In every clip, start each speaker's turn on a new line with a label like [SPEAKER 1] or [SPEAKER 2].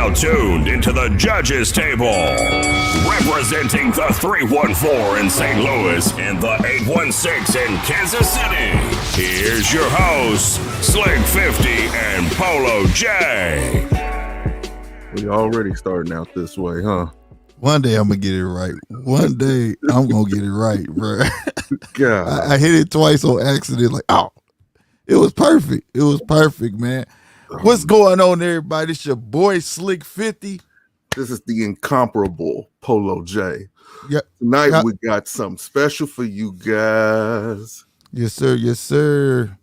[SPEAKER 1] now tuned into the judges table. Representing the 314 in St. Louis and the 816 in Kansas City, here's your hosts, Slick 50 and Polo J.
[SPEAKER 2] We already starting out this way, huh?
[SPEAKER 3] One day I'm gonna get it right. One day I'm gonna get it right, bro.
[SPEAKER 2] God.
[SPEAKER 3] I hit it twice on accident. Like, oh, it was perfect. It was perfect, man. What's going on, everybody? It's your boy Slick 50.
[SPEAKER 2] This is the incomparable Polo J.
[SPEAKER 3] Yep.
[SPEAKER 2] Tonight we got something special for you guys.
[SPEAKER 3] Yes, sir. Yes, sir.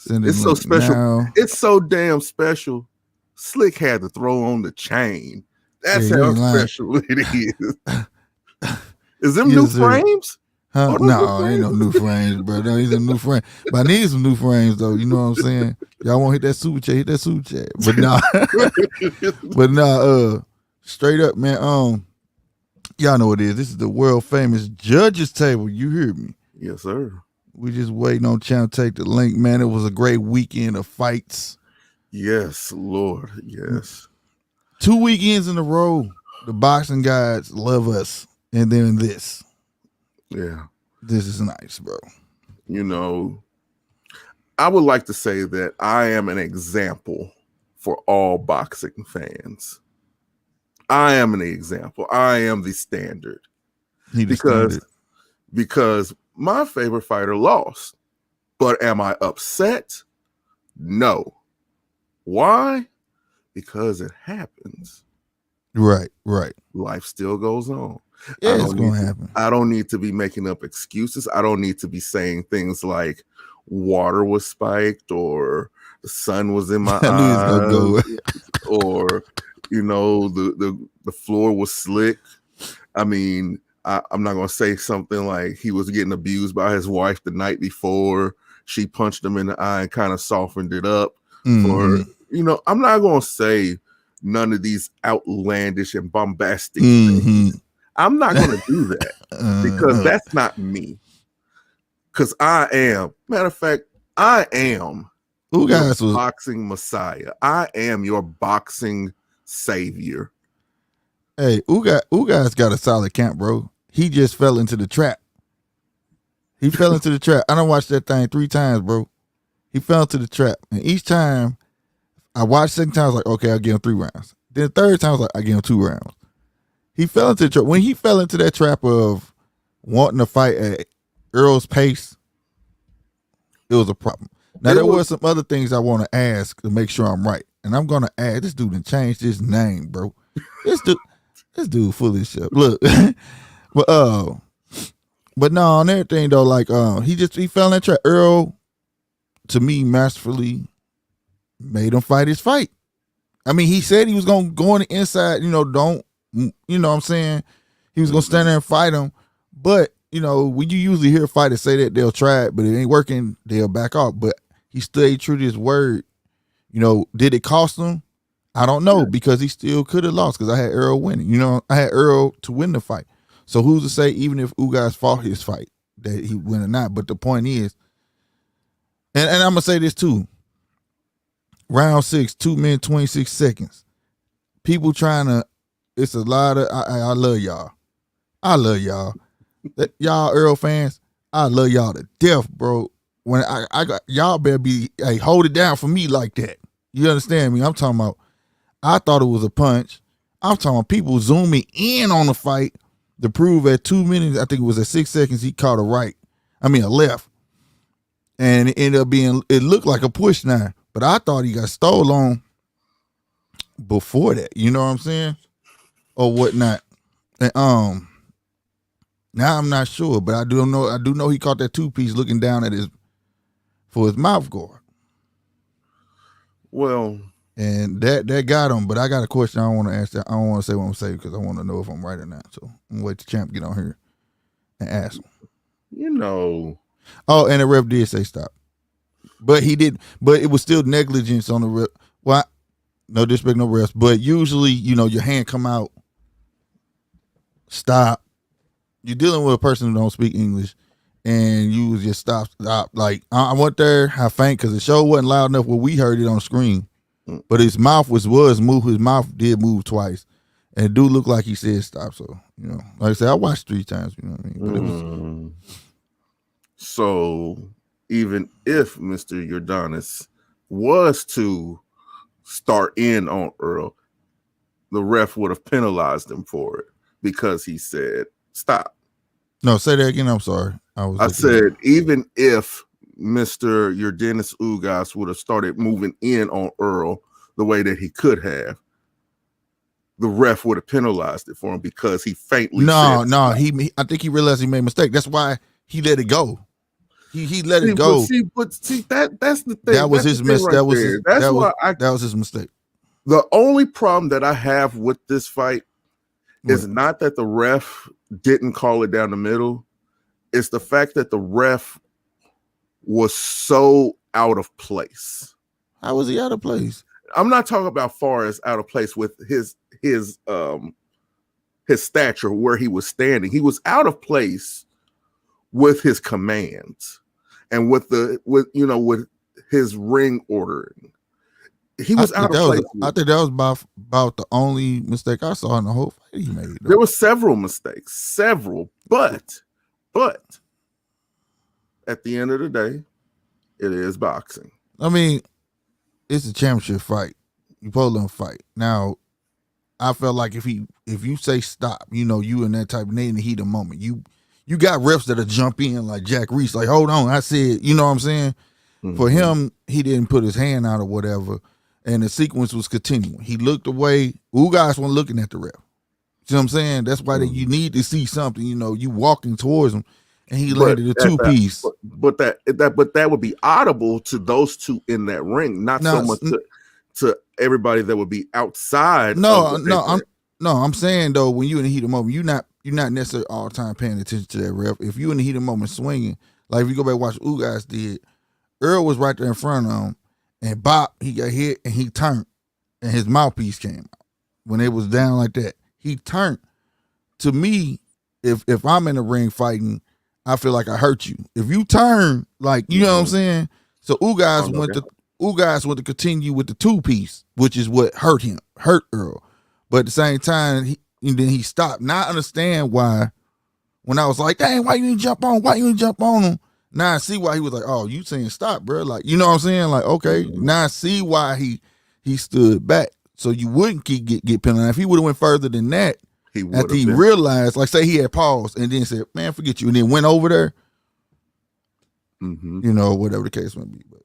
[SPEAKER 2] It's so special. Now. It's so damn special. Slick had to throw on the chain. That's how special it is. Is them new frames?
[SPEAKER 3] Huh? No, ain't no new frames, bro. No, these are new frames. But I need some new frames, though. You know what I'm saying? Y'all want to hit that super chat? Hit that super chat. But nah, straight up, man. Y'all know what it is. This is the world famous judges table. You hear me?
[SPEAKER 2] Yes, sir.
[SPEAKER 3] We just waiting on Champ to take the link, man. It was a great weekend of fights.
[SPEAKER 2] Yes, Lord. Yes.
[SPEAKER 3] 2 weekends in a row. The boxing guys love us, and then this.
[SPEAKER 2] Yeah.
[SPEAKER 3] This is nice, bro.
[SPEAKER 2] You know, I would like to say that I am an example for all boxing fans. I am an example. I am the standard. Because my favorite fighter lost. But am I upset? No. Why? Because it happens.
[SPEAKER 3] Right.
[SPEAKER 2] Life still goes on.
[SPEAKER 3] Yeah, it's going to happen.
[SPEAKER 2] I don't need to be making up excuses. I don't need to be saying things like water was spiked or the sun was in my eyes or, you know, the floor was slick. I mean, I'm not going to say something like he was getting abused by his wife the night before. She punched him in the eye and kind of softened it up. Or, you know, I'm not going to say none of these outlandish and bombastic things. I'm not going to do that because that's not me. Because I am, matter of fact, I am your boxing messiah. I am your boxing savior.
[SPEAKER 3] Hey, Ugas got a solid camp, bro. He just fell into the trap. I done watched that thing 3 times, bro. He fell into the trap. And each time I watched, second time I was like, okay, I'll give him 3 rounds. Then the third time I was like, I give him 2 rounds. He fell into the trap. When he fell into that trap of wanting to fight at Earl's pace, it was a problem. Now, there were some other things I want to ask to make sure I'm right. And I'm going to add, this dude done changed his name, bro. This dude full of shit. Look. But no, on everything, though, like, he fell in that trap. Earl, to me, masterfully made him fight his fight. I mean, he said he was going to go on the inside, you know what I'm saying? He was going to stand there and fight him. But, you know, when you usually hear fighters say that, they'll try it, but it ain't working, they'll back off. But he stayed true to his word. You know, did it cost him? I don't know, because he still could have lost because I had Earl winning. You know, I had Earl to win the fight. So who's to say, even if Ugas fought his fight, that he win or not? But the point is, and I'm going to say this too. Round 6, 2 minutes, 26 seconds. People trying to, it's a lot of, I love y'all. I love y'all. Y'all Earl fans, I love y'all to death, bro. When I got, y'all better be, hey, hold it down for me like that. You understand me? I'm talking about, I thought it was a punch. I'm talking about people zooming in on the fight to prove at 2 minutes, I think it was at 6 seconds, he caught a left. And it ended up being, it looked like a push now, but I thought he got stole on before that. You know what I'm saying? Or whatnot. And now I'm not sure, but I do know he caught that 2-piece looking down at his mouth guard.
[SPEAKER 2] Well,
[SPEAKER 3] and that got him, but I got a question I don't want to ask that. I don't want to say what I'm saying because I want to know if I'm right or not. So I'm gonna wait till Champ get on here and ask him.
[SPEAKER 2] You know.
[SPEAKER 3] Oh, and the ref did say stop. But he did, but it was still negligence on the ref. Well, no disrespect, no refs, but usually, you know, your hand come out, stop. You're dealing with a person who don't speak English, and you was just stop. Like, I went there, I faint, because the show wasn't loud enough where we heard it on the screen. but his mouth was moved. His mouth did move twice, and it do look like he said stop. So like I said, I watched 3 times. You know what I mean? But it was.
[SPEAKER 2] So even if Mr. Jordanis was to start in on Earl, the ref would have penalized him for it because he said stop.
[SPEAKER 3] No, say that again. I'm sorry.
[SPEAKER 2] I said even if Mr. Jordanis Ugas would have started moving in on Earl the way that he could have, the ref would have penalized it for him because he faintly said stop.
[SPEAKER 3] I think he realized he made a mistake. That's why he let it go. He let it go.
[SPEAKER 2] But that's the thing.
[SPEAKER 3] That was his mistake. That was his mistake.
[SPEAKER 2] The only problem that I have with this fight is not that the ref didn't call it down the middle. It's the fact that the ref was so out of place.
[SPEAKER 3] How was he out of place?
[SPEAKER 2] I'm not talking about far as out of place with his stature where he was standing. He was out of place with his commands and with his ring ordering. He was out of place.
[SPEAKER 3] I think that was about the only mistake I saw in the whole fight he made. Though.
[SPEAKER 2] There were several mistakes, but at the end of the day, it is boxing.
[SPEAKER 3] I mean, it's a championship fight. You supposed to fight. Now, I felt like if you say stop, you in that type of in the heat of the moment. You got refs that'll jump in like Jack Reese, like, hold on, I said, you know what I'm saying? Mm-hmm. For him, he didn't put his hand out or whatever, and the sequence was continuing. He looked away. Ugas wasn't looking at the ref. You know what I'm saying? That's why you need to see something, you walking towards him, and he landed a 2-piece.
[SPEAKER 2] But that would be audible to those two in that ring, not so much to everybody that would be outside. I'm saying though, when you in the heat of the moment, you're not necessarily all the time paying attention to that ref. If you in the heat of the moment swinging, like if you go back and watch what Ugas did, Earl was right there in front of him, and Bob, he got hit and he turned, and his mouthpiece came out. When it was down like that, he turned. To me, if I'm in the ring fighting, I feel like I hurt you. If you turn, like, you know what I'm saying? So Ugas went to continue with the 2-piece, which is what hurt Earl. But at the same time, then he stopped. Now I understand why, when I was like, dang, why you didn't jump on? Why you didn't jump on him? Now I see why he was like, oh, you saying stop, bro. Like, you know what I'm saying? Like, okay, now I see why he stood back. So you wouldn't get penalized. If he would have went further than that, after he realized, like say he had paused and then said, man, forget you, and then went over there, whatever the case might be. But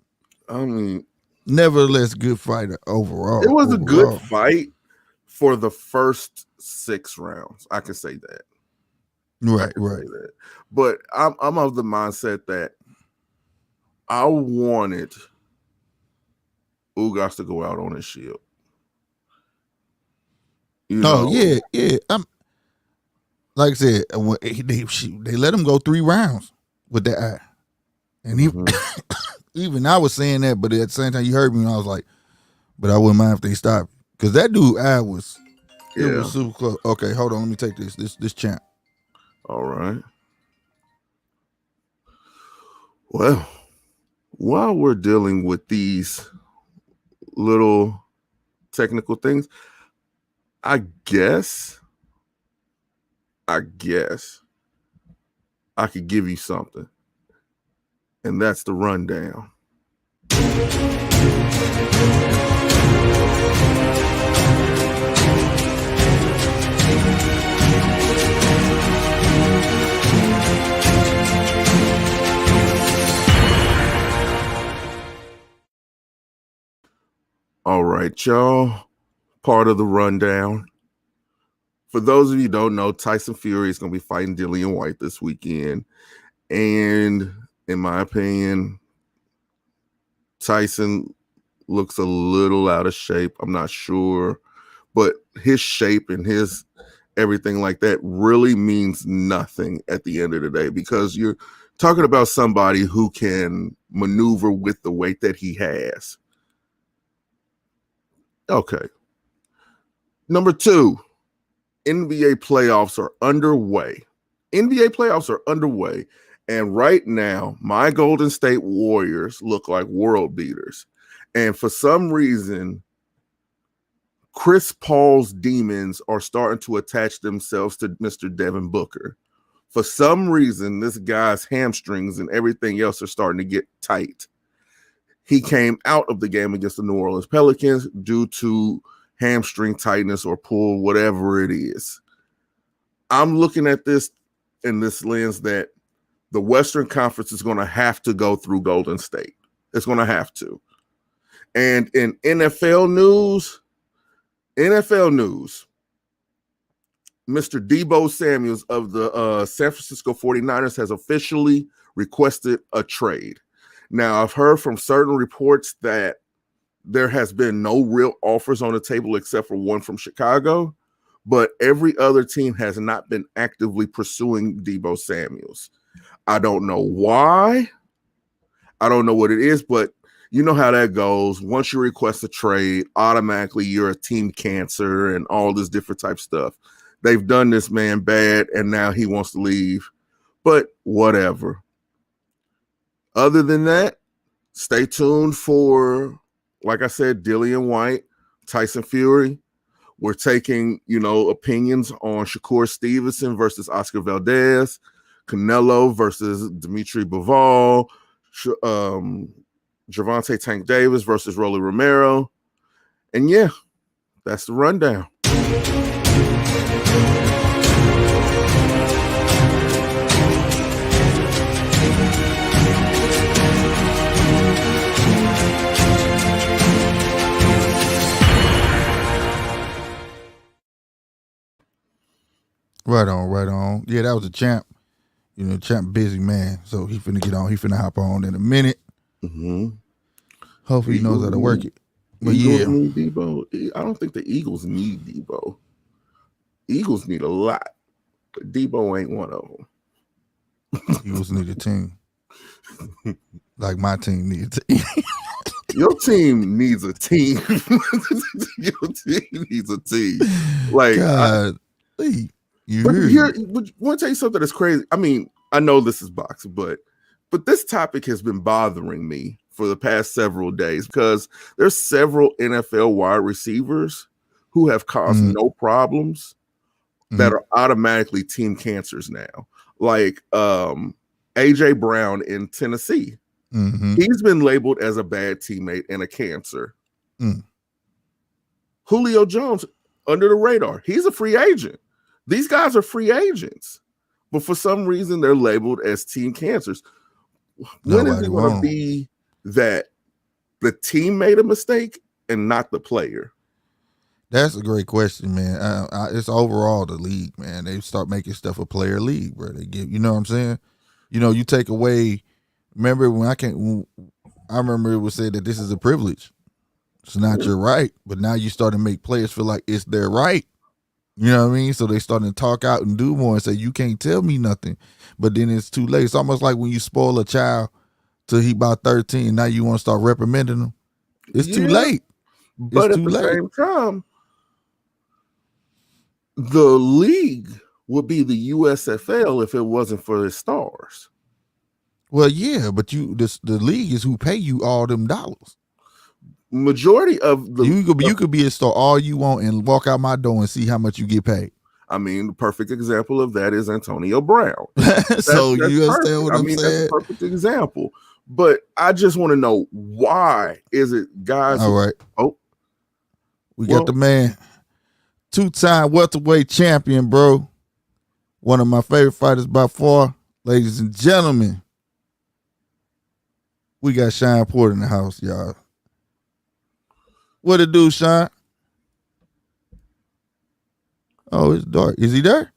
[SPEAKER 2] I mean,
[SPEAKER 3] nevertheless, good fighter overall.
[SPEAKER 2] It was a good fight for the first 6 rounds. I can say that.
[SPEAKER 3] Right.
[SPEAKER 2] That. But I'm of the mindset that I wanted Ugas to go out on his shield.
[SPEAKER 3] Yeah. Like I said, they let him go 3 rounds with that eye, and he even I was saying that, but at the same time, you heard me, and I was like, but I wouldn't mind if they stopped, because that dude eye was super close. Okay, hold on, let me take this champ.
[SPEAKER 2] All right. Well, while we're dealing with these little technical things, I guess I could give you something, and that's the rundown. All right, y'all. Part of the rundown. For those of you who don't know, Tyson Fury is going to be fighting Dillian White this weekend. And in my opinion, Tyson looks a little out of shape. I'm not sure. But his shape and his everything like that really means nothing at the end of the day, because you're talking about somebody who can maneuver with the weight that he has. Okay. Number 2, NBA playoffs are underway. And right now, my Golden State Warriors look like world beaters. And for some reason, Chris Paul's demons are starting to attach themselves to Mr. Devin Booker. For some reason, this guy's hamstrings and everything else are starting to get tight. He came out of the game against the New Orleans Pelicans due to hamstring tightness or pull, whatever it is. I'm looking at this in this lens that the Western Conference is going to have to go through Golden State. It's going to have to. And in NFL news, Mr. Deebo Samuels of the San Francisco 49ers has officially requested a trade. Now, I've heard from certain reports that there has been no real offers on the table except for one from Chicago, but every other team has not been actively pursuing Deebo Samuels. I don't know why. I don't know what it is, but you know how that goes. Once you request a trade, automatically you're a team cancer and all this different type stuff. They've done this man bad, and now he wants to leave. But whatever. Other than that, stay tuned for, like I said, Dillian White, Tyson Fury. We're taking, opinions on Shakur Stevenson versus Oscar Valdez, Canelo versus Dimitri Bivol, Gervonta Tank Davis versus Rolly Romero. And yeah, that's the rundown.
[SPEAKER 3] Right on. Yeah, that was a champ. Champ busy man. So he finna get on. He finna hop on in a minute.
[SPEAKER 2] Mm-hmm.
[SPEAKER 3] Hopefully he knows how to work it. But
[SPEAKER 2] Eagles need Debo. I don't think the Eagles need Debo. Eagles need a lot, but Debo ain't one of them.
[SPEAKER 3] Eagles need a team. Like my team needs a team.
[SPEAKER 2] Your team needs a team. Your team needs a team. Like,
[SPEAKER 3] God,
[SPEAKER 2] but here, I want to tell you something that's crazy. I mean, I know this is boxing, but this topic has been bothering me for the past several days because there's several NFL wide receivers who have caused no problems that are automatically team cancers now. Like AJ Brown in Tennessee. He's been labeled as a bad teammate and a cancer. Julio Jones, under the radar. He's a free agent. These guys are free agents. But for some reason, they're labeled as team cancers. When is it going to be that the team made a mistake and not the player?
[SPEAKER 3] That's a great question, man. It's overall the league, man. They start making stuff a player league, bro. They give, you know what I'm saying? You take away. Remember when I remember it was said that this is a privilege. It's not your right, but now you start to make players feel like it's their right. You know what I mean? So they starting to talk out and do more and say, you can't tell me nothing. But then it's too late. It's almost like when you spoil a child till he about 13, now you want to start reprimanding him. It's too late.
[SPEAKER 2] But at the same time, the league would be the USFL if it wasn't for the stars.
[SPEAKER 3] Well, yeah, but the league is who pay you all them dollars.
[SPEAKER 2] Majority of the
[SPEAKER 3] you could be a star all you want and walk out my door and see how much you get paid.
[SPEAKER 2] I mean, the perfect example of that is Antonio Brown.
[SPEAKER 3] So you understand what I'm saying?
[SPEAKER 2] That's a perfect example. But I just want to know, why is it guys?
[SPEAKER 3] All right. We got the man, 2-time welterweight champion, bro. One of my favorite fighters by far, ladies and gentlemen. We got Sean Porter in the house, y'all. What it do, Sean? Oh, it's dark. Is he there?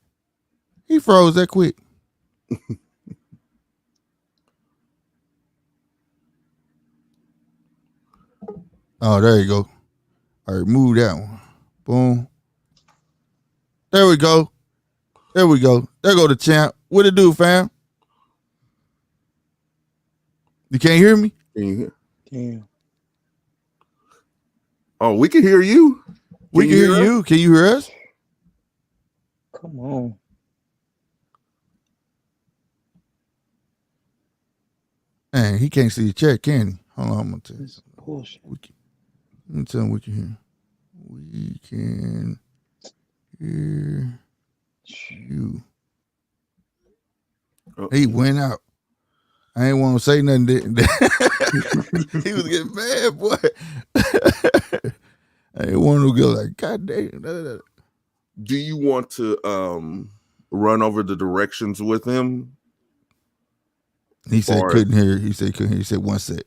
[SPEAKER 3] He froze that quick. Oh, there you go. All right, move that one. Boom. There we go. There go the champ. What it do, fam? You can't hear me?
[SPEAKER 2] Can you hear?
[SPEAKER 4] Damn.
[SPEAKER 2] Oh, we can hear you.
[SPEAKER 3] We can hear you. Can you hear us?
[SPEAKER 4] Come on.
[SPEAKER 3] Man, he can't see the chat, can he? Hold on, I'm gonna tell you.
[SPEAKER 4] Bullshit.
[SPEAKER 3] Let me tell him we can hear. We can hear you. He went out. I ain't want to say nothing. He was getting mad, boy. I ain't want to go like, God damn.
[SPEAKER 2] Do you want to run over the directions with him?
[SPEAKER 3] He said couldn't hear. He said couldn't hear. He said 1 sec.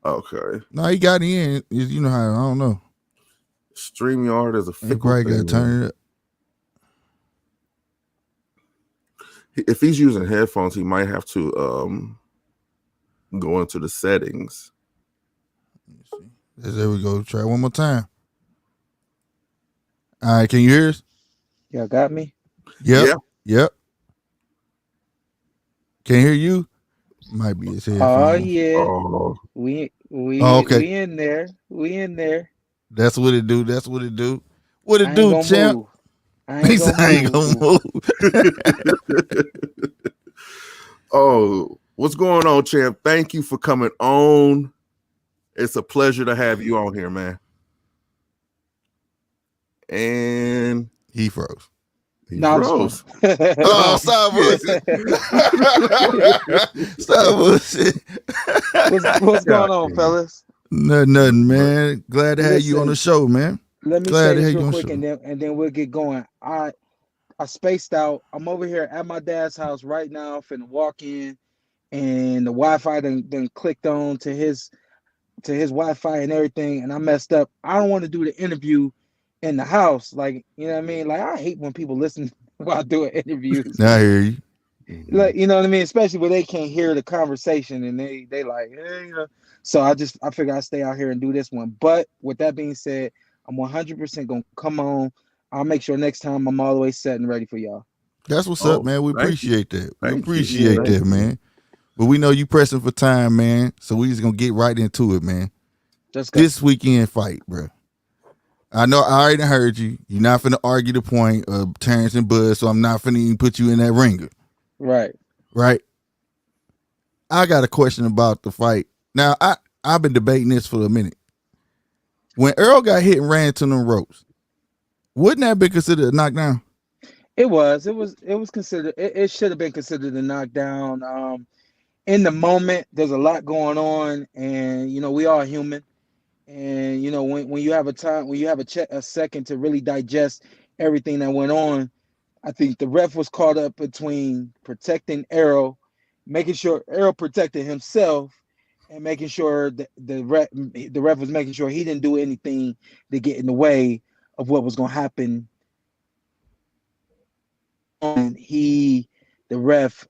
[SPEAKER 2] Okay.
[SPEAKER 3] No, he got in. You know how, I don't know.
[SPEAKER 2] StreamYard is a fickle
[SPEAKER 3] he probably got to
[SPEAKER 2] thing,
[SPEAKER 3] turn it up.
[SPEAKER 2] If he's using headphones, he might have to go into the settings.
[SPEAKER 3] Let me see. There we go. Try one more time. All right, can you hear us?
[SPEAKER 4] Y'all got me?
[SPEAKER 3] Yep. Can't hear you? Might be his headphones.
[SPEAKER 4] Oh yeah.
[SPEAKER 2] Oh.
[SPEAKER 4] We
[SPEAKER 3] okay.
[SPEAKER 4] We in there. We in there.
[SPEAKER 3] That's what it do. What it do, champ?
[SPEAKER 4] Move. I ain't gonna move.
[SPEAKER 2] Oh, what's going on, champ? Thank you for coming on. It's a pleasure to have you on here, man. And
[SPEAKER 3] he froze.
[SPEAKER 2] He froze.
[SPEAKER 3] Oh, stop bullshit. Stop bullshit.
[SPEAKER 4] What's going on, fellas?
[SPEAKER 3] Nothing, man. Glad to have you on the show, man.
[SPEAKER 4] Let me say this real quick, and then we'll get going. I spaced out. I'm over here at my dad's house right now. Finna walk in, and the Wi-Fi then clicked on to his Wi-Fi and everything, and I messed up. I don't want to do the interview in the house, like, you know what I mean? Like, I hate when people listen while doing interviews.
[SPEAKER 3] I hear you.
[SPEAKER 4] Like, you know what I mean? Especially when they can't hear the conversation and they like, hey, you know. So I figure I'll stay out here and do this one. But with that being said, I'm 100% gonna come on. I'll make sure next time I'm all the way set and ready for y'all.
[SPEAKER 3] That's what's up, man. We appreciate that. We appreciate
[SPEAKER 2] that,
[SPEAKER 3] man. But we know you pressing for time, man. So we just gonna get right into it, man. This weekend fight, bro. I know I already heard you. You're not finna argue the point of Terrence and Bud, so I'm not finna even put you in that ringer.
[SPEAKER 4] Right.
[SPEAKER 3] I got a question about the fight. Now, I've been debating this for a minute. When Earl got hit and ran into them ropes, wouldn't that be considered a knockdown?
[SPEAKER 4] It was considered. It should have been considered a knockdown. In the moment, there's a lot going on, and you know we are human. And you know when you have a second to really digest everything that went on, I think the ref was caught up between protecting Errol, making sure Errol protected himself, and making sure that the ref was making sure he didn't do anything to get in the way of what was going to happen. And the ref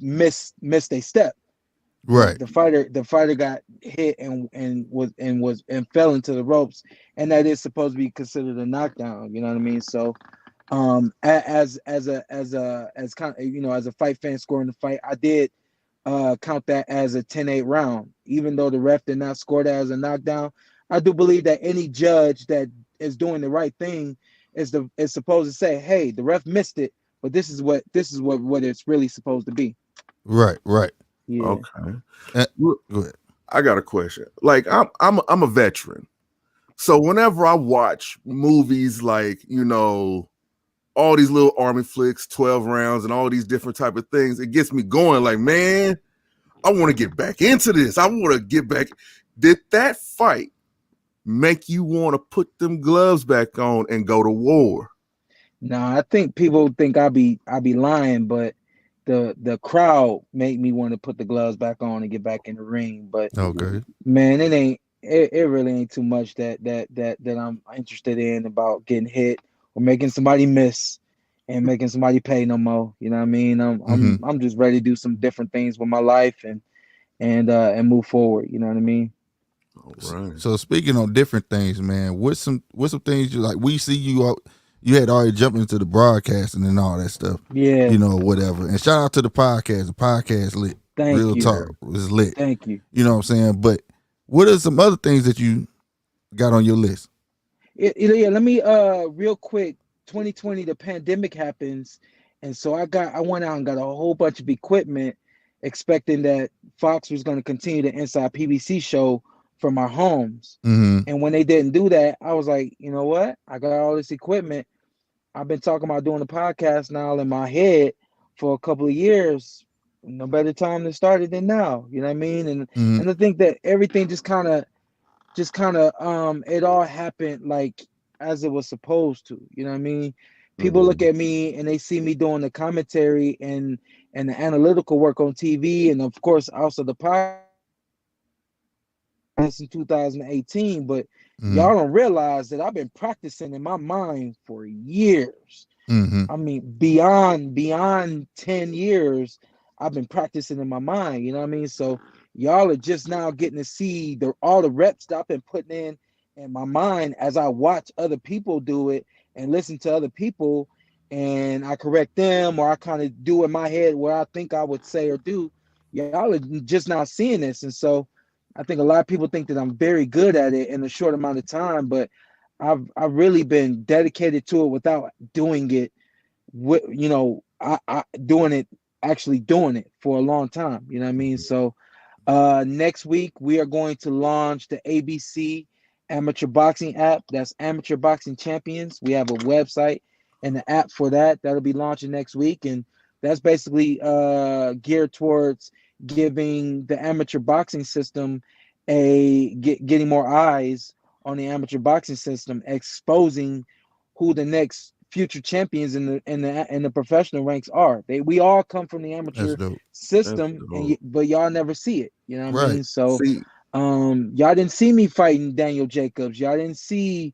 [SPEAKER 4] missed a step.
[SPEAKER 3] Right.
[SPEAKER 4] The fighter got hit and fell into the ropes, and that is supposed to be considered a knockdown. You know what I mean? So, as kind of, you know, as a fight fan scoring the fight, I did count that as a 10-8 round. Even though the ref did not score that as a knockdown, I do believe that any judge that is doing the right thing is supposed to say, hey, the ref missed it, but this is what it's really supposed to be.
[SPEAKER 3] Right.
[SPEAKER 4] Yeah.
[SPEAKER 2] Okay.
[SPEAKER 3] Go ahead.
[SPEAKER 2] I got a question. Like, I'm a veteran, so whenever I watch movies like, you know, all these little army flicks, 12 rounds, and all these different type of things, it gets me going. Like, man, I want to get back into this. I want to get back. Did that fight make you want to put them gloves back on and go to war?
[SPEAKER 4] No, I think people think I be lying, but the crowd made me want to put the gloves back on and get back in the ring. But
[SPEAKER 3] okay,
[SPEAKER 4] man, it really ain't too much that I'm interested in about getting hit or making somebody miss and making somebody pay no more. You know what I mean? I'm just ready to do some different things with my life and move forward. You know what I mean?
[SPEAKER 2] All right.
[SPEAKER 3] So speaking on different things, man, what's some things you like? We see you out. You had already jumped into the broadcasting and all that stuff.
[SPEAKER 4] Yeah.
[SPEAKER 3] You know, whatever. And shout out to the podcast. The podcast lit.
[SPEAKER 4] Thank
[SPEAKER 3] Real
[SPEAKER 4] you.
[SPEAKER 3] talk was lit.
[SPEAKER 4] Thank you.
[SPEAKER 3] You know what I'm saying? But what are some other things that you got on your list?
[SPEAKER 4] Yeah, let me real quick. 2020, the pandemic happens, and so I went out and got a whole bunch of equipment, expecting that Fox was going to continue the Inside PBC show from our homes.
[SPEAKER 3] Mm-hmm.
[SPEAKER 4] And when they didn't do that, I was like, you know what? I got all this equipment. I've been talking about doing a podcast now in my head for a couple of years. No better time to start it than now. You know what I mean?
[SPEAKER 3] Mm-hmm.
[SPEAKER 4] And I think that everything just kind of it all happened like as it was supposed to. You know what I mean? People look at me and they see me doing the commentary and the analytical work on TV, and of course also the podcast in 2018, but
[SPEAKER 3] Mm-hmm.
[SPEAKER 4] y'all don't realize that I've been practicing in my mind for years.
[SPEAKER 3] Mm-hmm.
[SPEAKER 4] I mean, beyond 10 years, I've been practicing in my mind, you know what I mean? So y'all are just now getting to see all the reps that I've been putting in my mind as I watch other people do it and listen to other people, and I correct them or I kind of do in my head what I think I would say or do. Y'all are just not seeing this. And so I think a lot of people think that I'm very good at it in a short amount of time, but I've really been dedicated to it without doing it. I doing it, actually doing it for a long time. You know what I mean? So next week we are going to launch the ABC Amateur Boxing app. That's Amateur Boxing Champions. We have a website and the app for that. That'll be launching next week, and that's basically geared towards giving the amateur boxing system getting more eyes on the amateur boxing system, exposing who the next future champions in the professional ranks are. We all come from the
[SPEAKER 3] That's
[SPEAKER 4] amateur
[SPEAKER 3] dope.
[SPEAKER 4] system, but y'all never see it. You know what I
[SPEAKER 3] Right.
[SPEAKER 4] mean? So
[SPEAKER 2] See,
[SPEAKER 4] y'all didn't see me fighting Daniel Jacobs. Y'all didn't see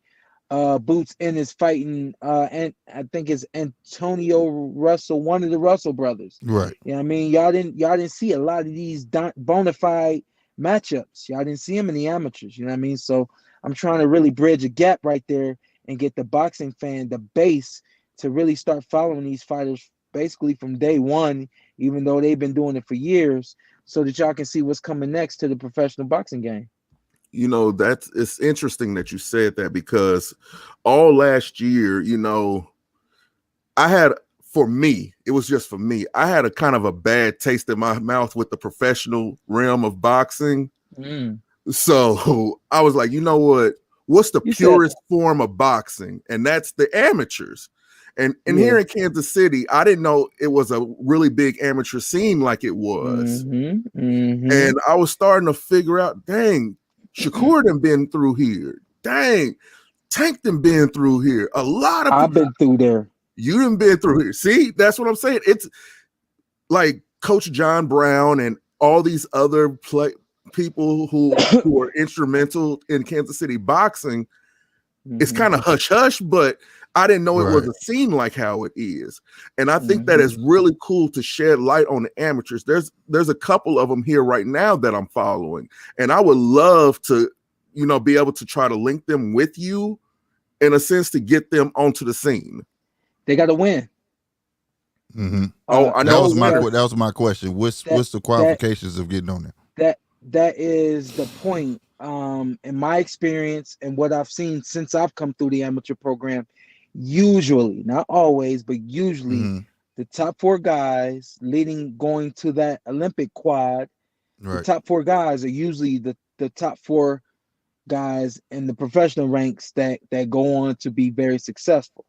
[SPEAKER 4] Boots Ennis fighting and I think it's Antonio Russell, one of the Russell brothers.
[SPEAKER 3] Right.
[SPEAKER 4] You know what I mean? Y'all didn't see a lot of these bona fide matchups. Y'all didn't see them in the amateurs. You know what I mean? So I'm trying to really bridge a gap right there and get the boxing fan, the base, to really start following these fighters basically from day one, even though they've been doing it for years, so that y'all can see what's coming next to the professional boxing game.
[SPEAKER 2] you know, it's interesting that you said that, because all last year, you know, I had, for me, it was just for me, I had a kind of a bad taste in my mouth with the professional realm of boxing. So I was like, you know what? What's the purest form of boxing? And that's the amateurs. And here in Kansas City, I didn't know it was a really big amateur scene like it was. And I was starting to figure out, dang, Shakur done been through here. Dang, Tank done been through here. A lot of people.
[SPEAKER 4] I've been through there.
[SPEAKER 2] You done been through here. See, that's what I'm saying. It's like Coach John Brown and all these other people who are instrumental in Kansas City boxing. It's kind of hush hush, but I didn't know it was a scene like how it is. And I think that is really cool to shed light on the amateurs. There's a couple of them here right now that I'm following, and I would love to, you know, be able to try to link them with you in a sense to get them onto the scene.
[SPEAKER 4] They got to win.
[SPEAKER 2] Oh, I know
[SPEAKER 3] that was my question. What's the qualifications of getting on there?
[SPEAKER 4] That is the point. In my experience and what I've seen since I've come through the amateur program, usually, not always, but usually, the top 4 guys going to that Olympic quad, the top 4 guys are usually the top 4 guys in the professional ranks that go on to be very successful.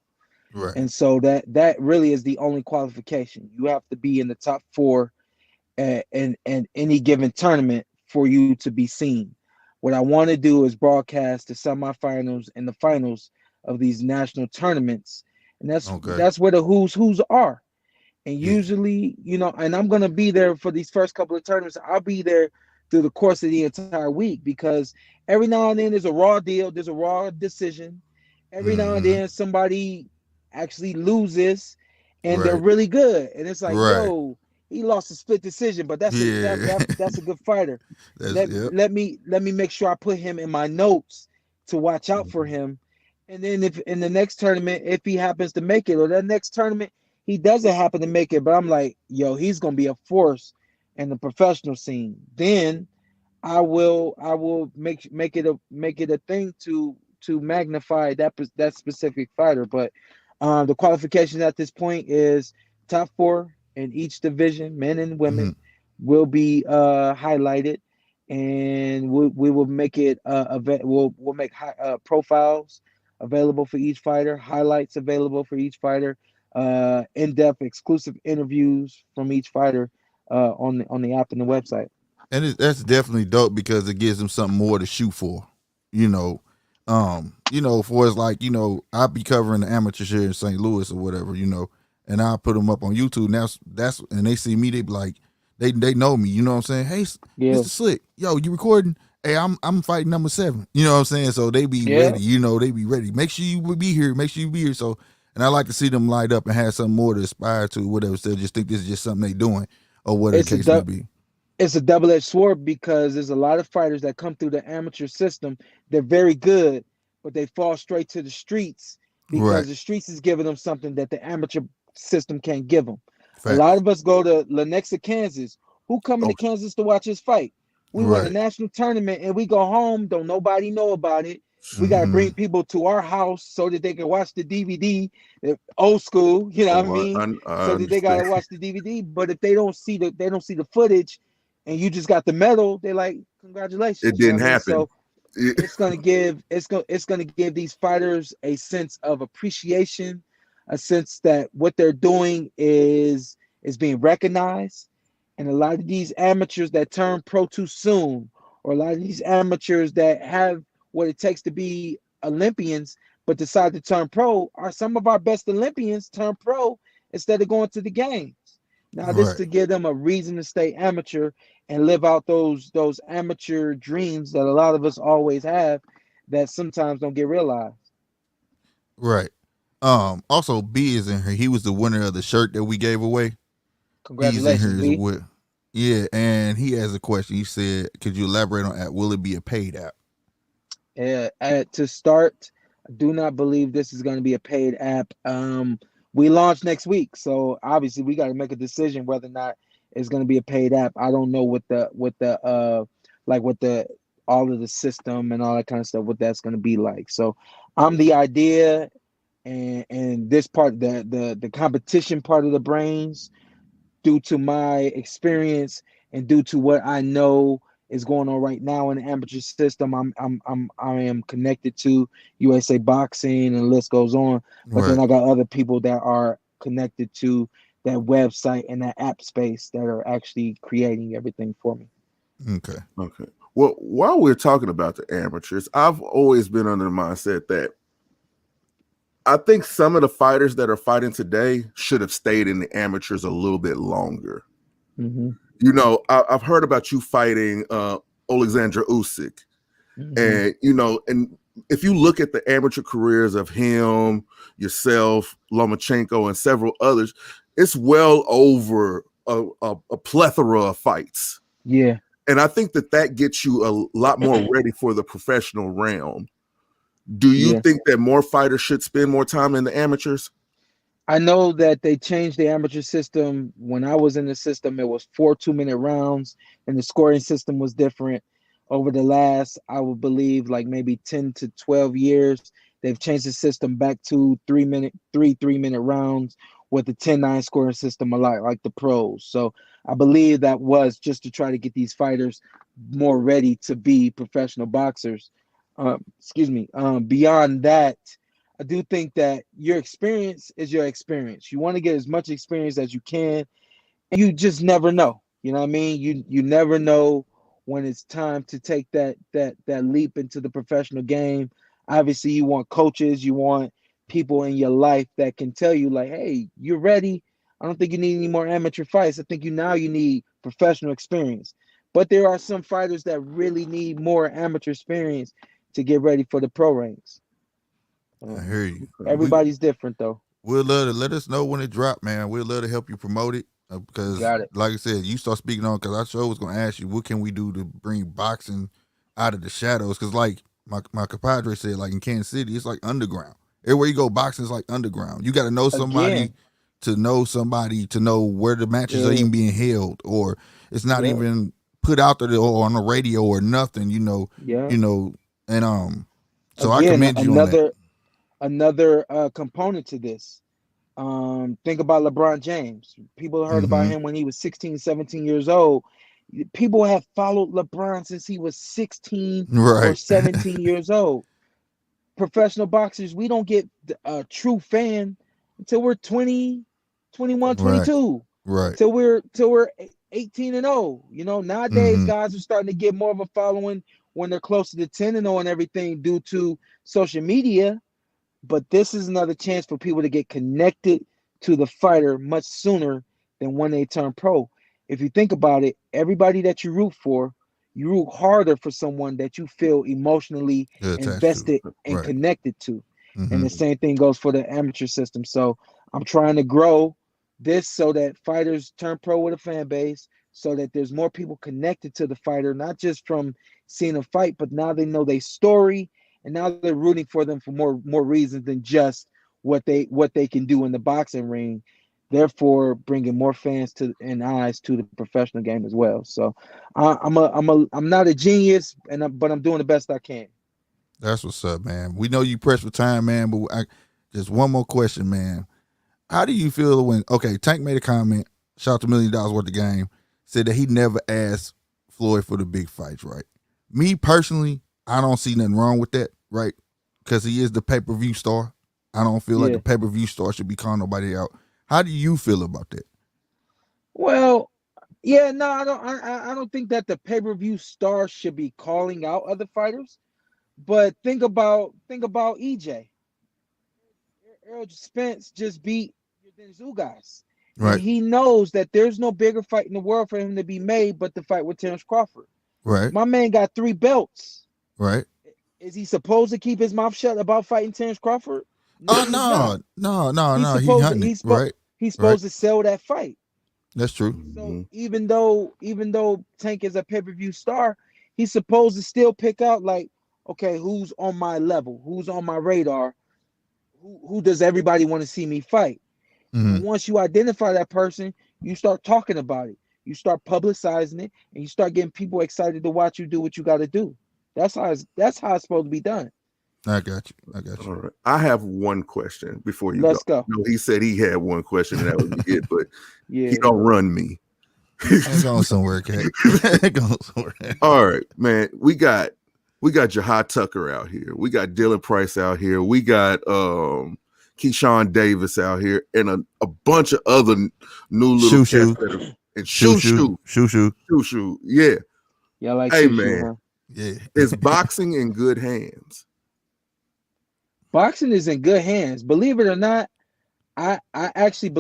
[SPEAKER 3] Right.
[SPEAKER 4] And so that really is the only qualification. You have to be in the top 4 in any given tournament for you to be seen. What I want to do is broadcast the semifinals and the finals of these national tournaments, and that's where the who's are. And usually, you know, and I'm gonna be there for these first couple of tournaments. I'll be there through the course of the entire week, because every now and then there's a raw deal, there's a raw decision. Every now and then somebody actually loses, and they're really good, and it's like, yo, he lost a split decision, but that's a good fighter. Let me make sure I put him in my notes to watch out for him. And then if in the next tournament, if he happens to make it, or that next tournament he doesn't happen to make it, but I'm like, yo, he's gonna be a force in the professional scene. Then I will make it a thing to magnify that specific fighter. But the qualifications at this point is top 4 in each division, men and women, will be highlighted, and we will make it we'll make profiles available for each fighter, highlights available for each fighter, in-depth exclusive interviews from each fighter on the app and the website.
[SPEAKER 3] And that's definitely dope because it gives them something more to shoot for. You know, for it's like, I'll be covering the amateurs here in St. Louis or whatever, and I'll put them up on YouTube. Now that's and they see me, they be like, they know me, you know what I'm saying? Hey,
[SPEAKER 4] Yeah,
[SPEAKER 3] Mr. Slick, yo, you recording? Hey, I'm fighting number 7. You know what I'm saying? So they be
[SPEAKER 4] yeah.
[SPEAKER 3] ready, they be ready. Make sure you will be here. Make sure you be here. So, and I like to see them light up and have something more to aspire to, whatever. Instead of just think this is just something they doing or whatever
[SPEAKER 4] It's
[SPEAKER 3] the
[SPEAKER 4] a
[SPEAKER 3] case may be.
[SPEAKER 4] it's a double-edged sword because there's a lot of fighters that come through the amateur system. They're very good, but they fall straight to the streets
[SPEAKER 3] Right.
[SPEAKER 4] because the streets is giving them something that the amateur system can't give them. A lot
[SPEAKER 3] Facts.
[SPEAKER 4] of us go to Lenexa, Kansas. Who coming to
[SPEAKER 2] Okay.
[SPEAKER 4] Kansas to watch us fight? We win a
[SPEAKER 3] Right.
[SPEAKER 4] national tournament and we go home. Don't nobody know about it. We got to
[SPEAKER 3] Mm-hmm.
[SPEAKER 4] bring people to our house so that they can watch the DVD, old school. You know what I
[SPEAKER 2] Oh,
[SPEAKER 4] mean?
[SPEAKER 2] I
[SPEAKER 4] So that they got
[SPEAKER 2] understand.
[SPEAKER 4] to watch the DVD. But if they don't see the footage, and you just got the medal, they're like,
[SPEAKER 2] It
[SPEAKER 4] congratulations. You know
[SPEAKER 2] didn't
[SPEAKER 4] what I mean?
[SPEAKER 2] happen.
[SPEAKER 4] So it's gonna give these fighters a sense of appreciation, a sense that what they're doing is being recognized. And a lot of these amateurs that turn pro too soon, or a lot of these amateurs that have what it takes to be Olympians but decide to turn pro, are some of our best Olympians turn pro instead of going to the games. Now, this is
[SPEAKER 3] Right.
[SPEAKER 4] to give them a reason to stay amateur and live out those amateur dreams that a lot of us always have that sometimes don't get realized.
[SPEAKER 3] Right. Also B is in here. He was the winner of the shirt that we gave away. He's in
[SPEAKER 4] Congratulations,
[SPEAKER 3] here as
[SPEAKER 4] B.
[SPEAKER 3] well. Yeah, and he has a question. He said, could you elaborate on that? Will it be a paid app?
[SPEAKER 4] To start, I do not believe this is going to be a paid app. We launch next week, so obviously we got to make a decision whether or not it's going to be a paid app. I don't know what the all of the system and all that kind of stuff, what that's going to be like. So I'm the idea, and this part, the competition part of the brains, due to my experience and due to what I know is going on right now in the amateur system. I am connected to USA Boxing, and the list goes on. But then
[SPEAKER 3] Right.
[SPEAKER 4] I got other people that are connected to that website and that app space that are actually creating everything for me.
[SPEAKER 3] Okay.
[SPEAKER 2] Okay. Well, while we're talking about the amateurs, I've always been under the mindset that I think some of the fighters that are fighting today should have stayed in the amateurs a little bit longer.
[SPEAKER 4] Mm-hmm.
[SPEAKER 2] I've heard about you fighting Alexander Usyk,
[SPEAKER 4] Mm-hmm.
[SPEAKER 2] and if you look at the amateur careers of him, yourself, Lomachenko, and several others, it's well over a plethora of fights.
[SPEAKER 4] Yeah.
[SPEAKER 2] And I think that gets you a lot more ready for the professional realm. Do you
[SPEAKER 4] Yeah.
[SPEAKER 2] think that more fighters should spend more time in the amateurs?
[SPEAKER 4] I know that they changed the amateur system. When I was in the system, it was 4 2-minute rounds, and the scoring system was different. Over the last, I would believe, like maybe 10 to 12 years, they've changed the system back to 3 3-minute rounds with the 10-9 scoring system, a lot like the pros. So I believe that was just to try to get these fighters more ready to be professional boxers. Excuse me. Beyond that, I do think that your experience is your experience. You want to get as much experience as you can, and you just never know. You know what I mean? You never know when it's time to take that leap into the professional game. Obviously, you want coaches, you want people in your life that can tell you like, "Hey, you're ready. I don't think you need any more amateur fights. I think you need professional experience." But there are some fighters that really need more amateur experience to get ready for the pro ranks.
[SPEAKER 3] I
[SPEAKER 4] Um,
[SPEAKER 3] hear you.
[SPEAKER 4] Everybody's different though.
[SPEAKER 3] We'll love to let us know when it drop, man. We'll love to help you promote it because,
[SPEAKER 4] Got it.
[SPEAKER 3] like I said, you start speaking on because I sure was gonna ask you what can we do to bring boxing out of the shadows because, like my compadre said, like in Kansas City, it's like underground. Everywhere you go, boxing is like underground. You got to
[SPEAKER 4] Again,
[SPEAKER 3] know where the matches are
[SPEAKER 4] yeah,
[SPEAKER 3] even being held, or it's not
[SPEAKER 4] yeah,
[SPEAKER 3] even put out there or on the radio or nothing.
[SPEAKER 4] yeah.
[SPEAKER 3] You know, and so I
[SPEAKER 4] Again,
[SPEAKER 3] commend you on that.
[SPEAKER 4] another component to this. Think about LeBron James. People heard about
[SPEAKER 3] Mm-hmm.
[SPEAKER 4] him when he was 16, 17 years old. People have followed LeBron since he was 16 or
[SPEAKER 3] Right.
[SPEAKER 4] 17 years old. Professional boxers, we don't get a true fan until we're 20, 21,
[SPEAKER 3] Right.
[SPEAKER 4] 22.
[SPEAKER 3] Right.
[SPEAKER 4] Till we're 18 and 0. You know, nowadays guys are starting to get more of a following when they're closer to 10 and 0 and everything due to social media. But this is another chance for people to get connected to the fighter much sooner than when they turn pro. If you think about it, everybody that you root for, you root harder for someone that you feel emotionally
[SPEAKER 3] Good attached to.
[SPEAKER 4] invested and
[SPEAKER 3] Right.
[SPEAKER 4] connected to. And the same thing goes for the amateur system. So I'm trying to grow this so that fighters turn pro with a fan base, so that there's more people connected to the fighter, not just from seeing a fight, but now they know their story, and now they're rooting for them for more reasons than just what they can do in the boxing ring. Therefore, bringing more fans to and eyes to the professional game as well. So, I'm not a genius, but I'm doing the best I can.
[SPEAKER 3] That's what's up, man. We know you pressed for time, man, but just one more question, man. How do you feel when, okay, Tank made a comment, shout out to $1 million worth of game, said that he never asked Floyd for the big fights, right? Me personally, I don't see nothing wrong with that, right? Because he is the pay-per-view star. I don't feel like the pay-per-view star should be calling nobody out. How do you feel about that?
[SPEAKER 4] Well, yeah, no, I don't think that the pay-per-view star should be calling out other fighters. But think about EJ. Errol Spence just beat Dennis Ugas.
[SPEAKER 3] Right.
[SPEAKER 4] And he knows that there's no bigger fight in the world for him to be made but the fight with Terrence Crawford.
[SPEAKER 3] Right.
[SPEAKER 4] My man got 3 belts.
[SPEAKER 3] Right.
[SPEAKER 4] Is he supposed to keep his mouth shut about fighting Terrence Crawford?
[SPEAKER 3] No, no. He hunting.
[SPEAKER 4] He's supposed to sell that fight.
[SPEAKER 3] That's true.
[SPEAKER 4] So even though Tank is a pay-per-view star, he's supposed to still pick out, like, okay, who's on my level, who's on my radar, who does everybody want to see me fight. And once you identify that person, you start talking about it, you start publicizing it, and you start getting people excited to watch you do what you got to do. That's how it's supposed to be done.
[SPEAKER 3] I got you.
[SPEAKER 2] All right. I have one question before you
[SPEAKER 4] Let's go.
[SPEAKER 2] No, he said he had one question and that would be it, but
[SPEAKER 4] Yeah.
[SPEAKER 2] he don't run me.
[SPEAKER 3] I'm going somewhere, Kate. Going somewhere.
[SPEAKER 2] All right, man. We got Jahad Tucker out here. We got Dylan Price out here. We got Keyshawn Davis out here, and a bunch of other new little
[SPEAKER 3] Shoo.
[SPEAKER 2] and Shoo. Yeah.
[SPEAKER 4] Yeah, like
[SPEAKER 2] hey,
[SPEAKER 4] Shoo,
[SPEAKER 2] man.
[SPEAKER 4] huh?
[SPEAKER 2] Yeah. Is boxing in good hands?
[SPEAKER 4] Boxing is in good hands. Believe it or not, I actually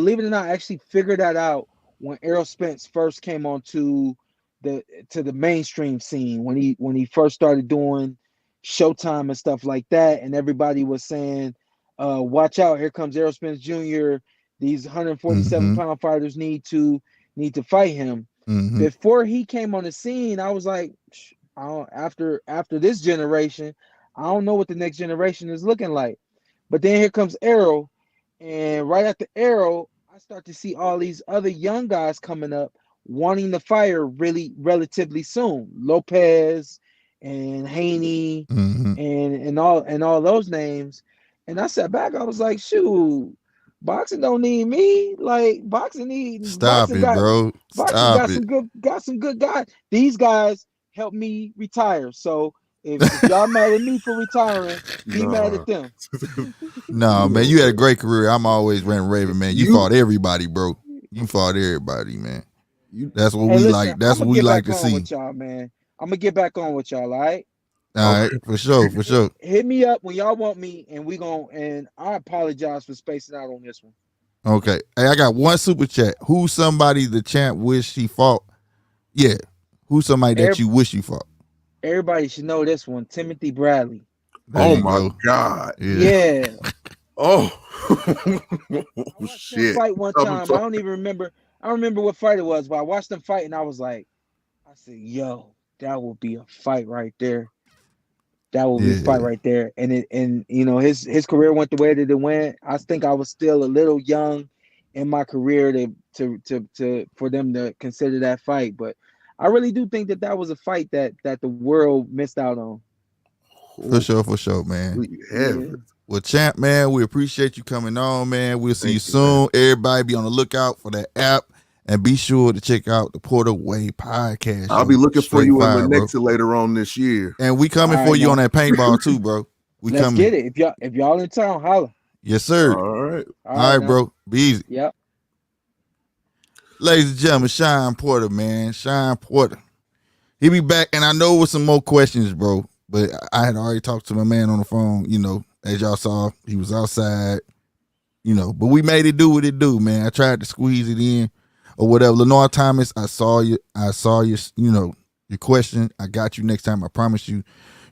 [SPEAKER 4] figured that out when Errol Spence first came onto the mainstream scene, when he first started doing Showtime and stuff like that, and everybody was saying, watch out, here comes Errol Spence Jr. These 147-pound fighters need to fight him. Before he came on the scene, I was like, after this generation, I don't know what the next generation is looking like. But then here comes Errol, and right after Errol, I start to see all these other young guys coming up wanting to fire relatively soon. Lopez and Haney and all those names. And I sat back, I was like, shoot, boxing don't need me. Like, boxing needs
[SPEAKER 3] bro.
[SPEAKER 4] Boxing got some good guys. These guys helped me retire. So if y'all mad at me for retiring, be mad at them.
[SPEAKER 3] No, man, you had a great career. I'm always Rant Raven, man. You fought everybody, bro. You fought everybody, man. That's what we like. That's what we like to see.
[SPEAKER 4] With y'all, man. I'm gonna get back on with y'all, all right?
[SPEAKER 3] All right, for sure.
[SPEAKER 4] Hit me up when y'all want me, and I apologize for spacing out on this one.
[SPEAKER 3] Okay. Hey, I got one super chat. Who's somebody the champ wish he fought? Yeah. Who's somebody that you wish you fought?
[SPEAKER 4] Everybody should know this one. Timothy Bradley.
[SPEAKER 2] Oh my God.
[SPEAKER 4] Yeah.
[SPEAKER 2] Oh
[SPEAKER 4] shit. Fight one time. I don't even remember. I don't remember what fight it was, but I watched them fight and I said, yo, that will be a fight right there. That will be a fight right there. And you know, his career went the way that it went. I think I was still a little young in my career to for them to consider that fight. But I really do think that was a fight that the world missed out on.
[SPEAKER 3] For sure, man. Well, champ, man, we appreciate you coming on, man. We'll see you soon. Man. Everybody be on the lookout for that app. And be sure to check out the Porter Way podcast.
[SPEAKER 2] I'll be looking for you
[SPEAKER 3] fire,
[SPEAKER 2] in the next later on this year.
[SPEAKER 3] And we coming for you on that paintball too, bro.
[SPEAKER 4] Let's get it. If y'all in town, holla.
[SPEAKER 3] Yes, sir.
[SPEAKER 2] All right.
[SPEAKER 3] All right, bro. Be easy.
[SPEAKER 4] Yep.
[SPEAKER 3] Ladies and gentlemen, Sean Porter, man. Sean Porter. He be back, and I know with some more questions, bro. But I had already talked to my man on the phone, you know, as y'all saw, he was outside, you know, but we made it do what it do, man. I tried to squeeze it in or whatever. Lenore Thomas, I saw you, you know, your question. I got you next time, I promise you.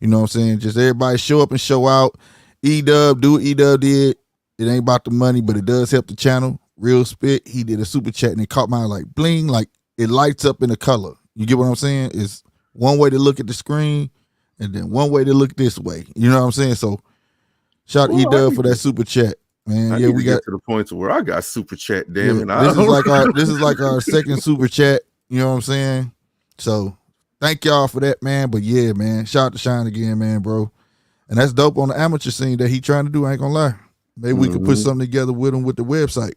[SPEAKER 3] You know what I'm saying? Just everybody show up and show out. E-Dub, do what E-Dub did. It ain't about the money, but it does help the channel. Real spit, he did a super chat and it caught my like bling, like it lights up in the color. You get what I'm saying? It's one way to look at the screen and then one way to look this way. You know what I'm saying? So shout out E-Dub for that super chat, man. Yeah, we got
[SPEAKER 2] to the point to where I got super chat. Damn it!
[SPEAKER 3] This is like our second super chat. You know what I'm saying? So thank y'all for that, man. But yeah, man, shout out to Shine again, man, bro. And that's dope on the amateur scene that he trying to do. I ain't gonna lie. Maybe we could put something together with him with the website.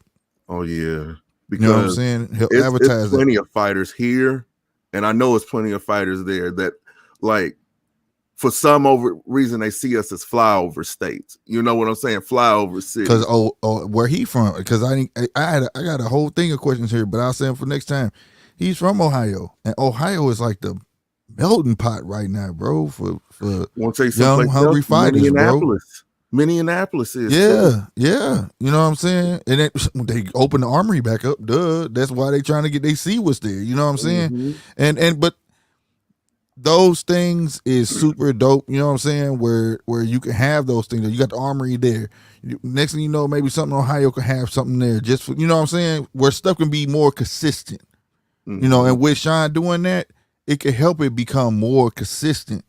[SPEAKER 2] Oh yeah, because
[SPEAKER 3] you know what I'm saying? Help advertise.
[SPEAKER 2] It's plenty of fighters here, and I know it's plenty of fighters there that like. For some reason, they see us as flyover states. You know what I'm saying? Flyover cities.
[SPEAKER 3] Because where he from? Because I got a whole thing of questions here, but I'll say them for next time. He's from Ohio, and Ohio is like the melting pot right now, bro. For young hungry fighters, bro.
[SPEAKER 2] Minneapolis is.
[SPEAKER 3] Yeah. You know what I'm saying? And then they open the armory back up. Duh. That's why they trying to get. They see what's there. You know what I'm saying? But. Those things is super dope, you know what I'm saying? Where you can have those things. You got the armory there. Next thing you know, maybe something Ohio can have something there. Just for, you know what I'm saying? Where stuff can be more consistent. You know, and with Sean doing that, it can help it become more consistent.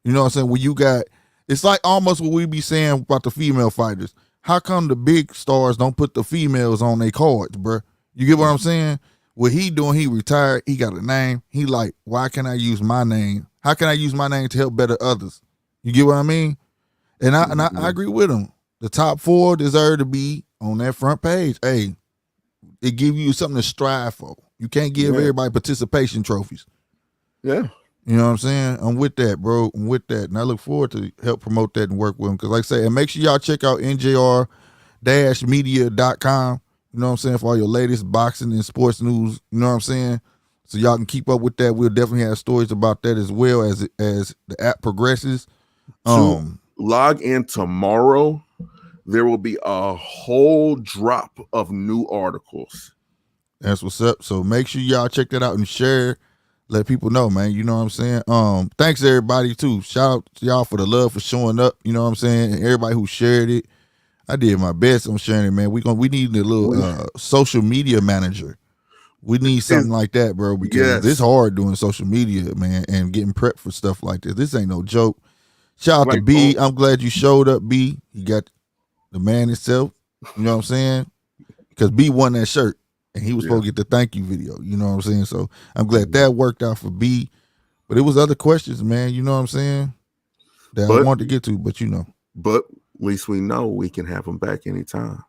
[SPEAKER 3] You know what I'm saying? When you got, it's like almost what we be saying about the female fighters. How come the big stars don't put the females on their cards, bro? You get what I'm saying? What he doing, he retired, he got a name. He like, why can't I use my name? How can I use my name to help better others? You get what I mean? And I agree with him. The top 4 deserve to be on that front page. Hey, it give you something to strive for. You can't give everybody participation trophies.
[SPEAKER 2] Yeah.
[SPEAKER 3] You know what I'm saying? I'm with that, bro. I'm with that. And I look forward to help promote that and work with him. Because like I say, and make sure y'all check out njr-media.com. You know what I'm saying? For all your latest boxing and sports news, you know what I'm saying? So y'all can keep up with that. We'll definitely have stories about that as well as the app progresses.
[SPEAKER 2] Log in tomorrow. There will be a whole drop of new articles.
[SPEAKER 3] That's what's up. So make sure y'all check that out and share. Let people know, man. You know what I'm saying? Thanks everybody too. Shout out to y'all for the love for showing up. You know what I'm saying? And everybody who shared it. I did my best on sharing it, man. We need a little social media manager. We need something like that, bro, because it's hard doing social media, man, and getting prepped for stuff like this. This ain't no joke. Shout out to B. I'm glad you showed up, B. You got the man himself. You know what I'm saying? Because B won that shirt, and he was supposed to get the thank you video. You know what I'm saying? So I'm glad that worked out for B. But it was other questions, man. You know what I'm saying? That I wanted to get to, but you know.
[SPEAKER 2] But at least we know we can have him back anytime.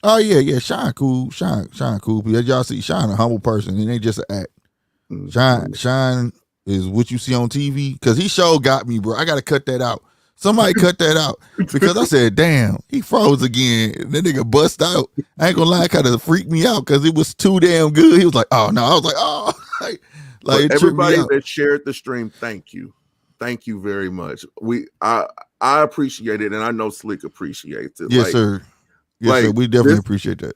[SPEAKER 3] Oh yeah, Sean cool, Sean cool. As y'all see, Sean a humble person, and ain't just an act. Sean is what you see on TV, because he sure got me, bro. I gotta cut that out. Somebody cut that out, because I said, damn, he froze again. That nigga bust out. I ain't gonna lie, it kind of freaked me out because it was too damn good. He was like, oh no, I was like, oh, like
[SPEAKER 2] everybody that shared the stream, thank you very much. I appreciate it, and I know Slick appreciates it.
[SPEAKER 3] Yes, sir. Yes, sir. We definitely appreciate that.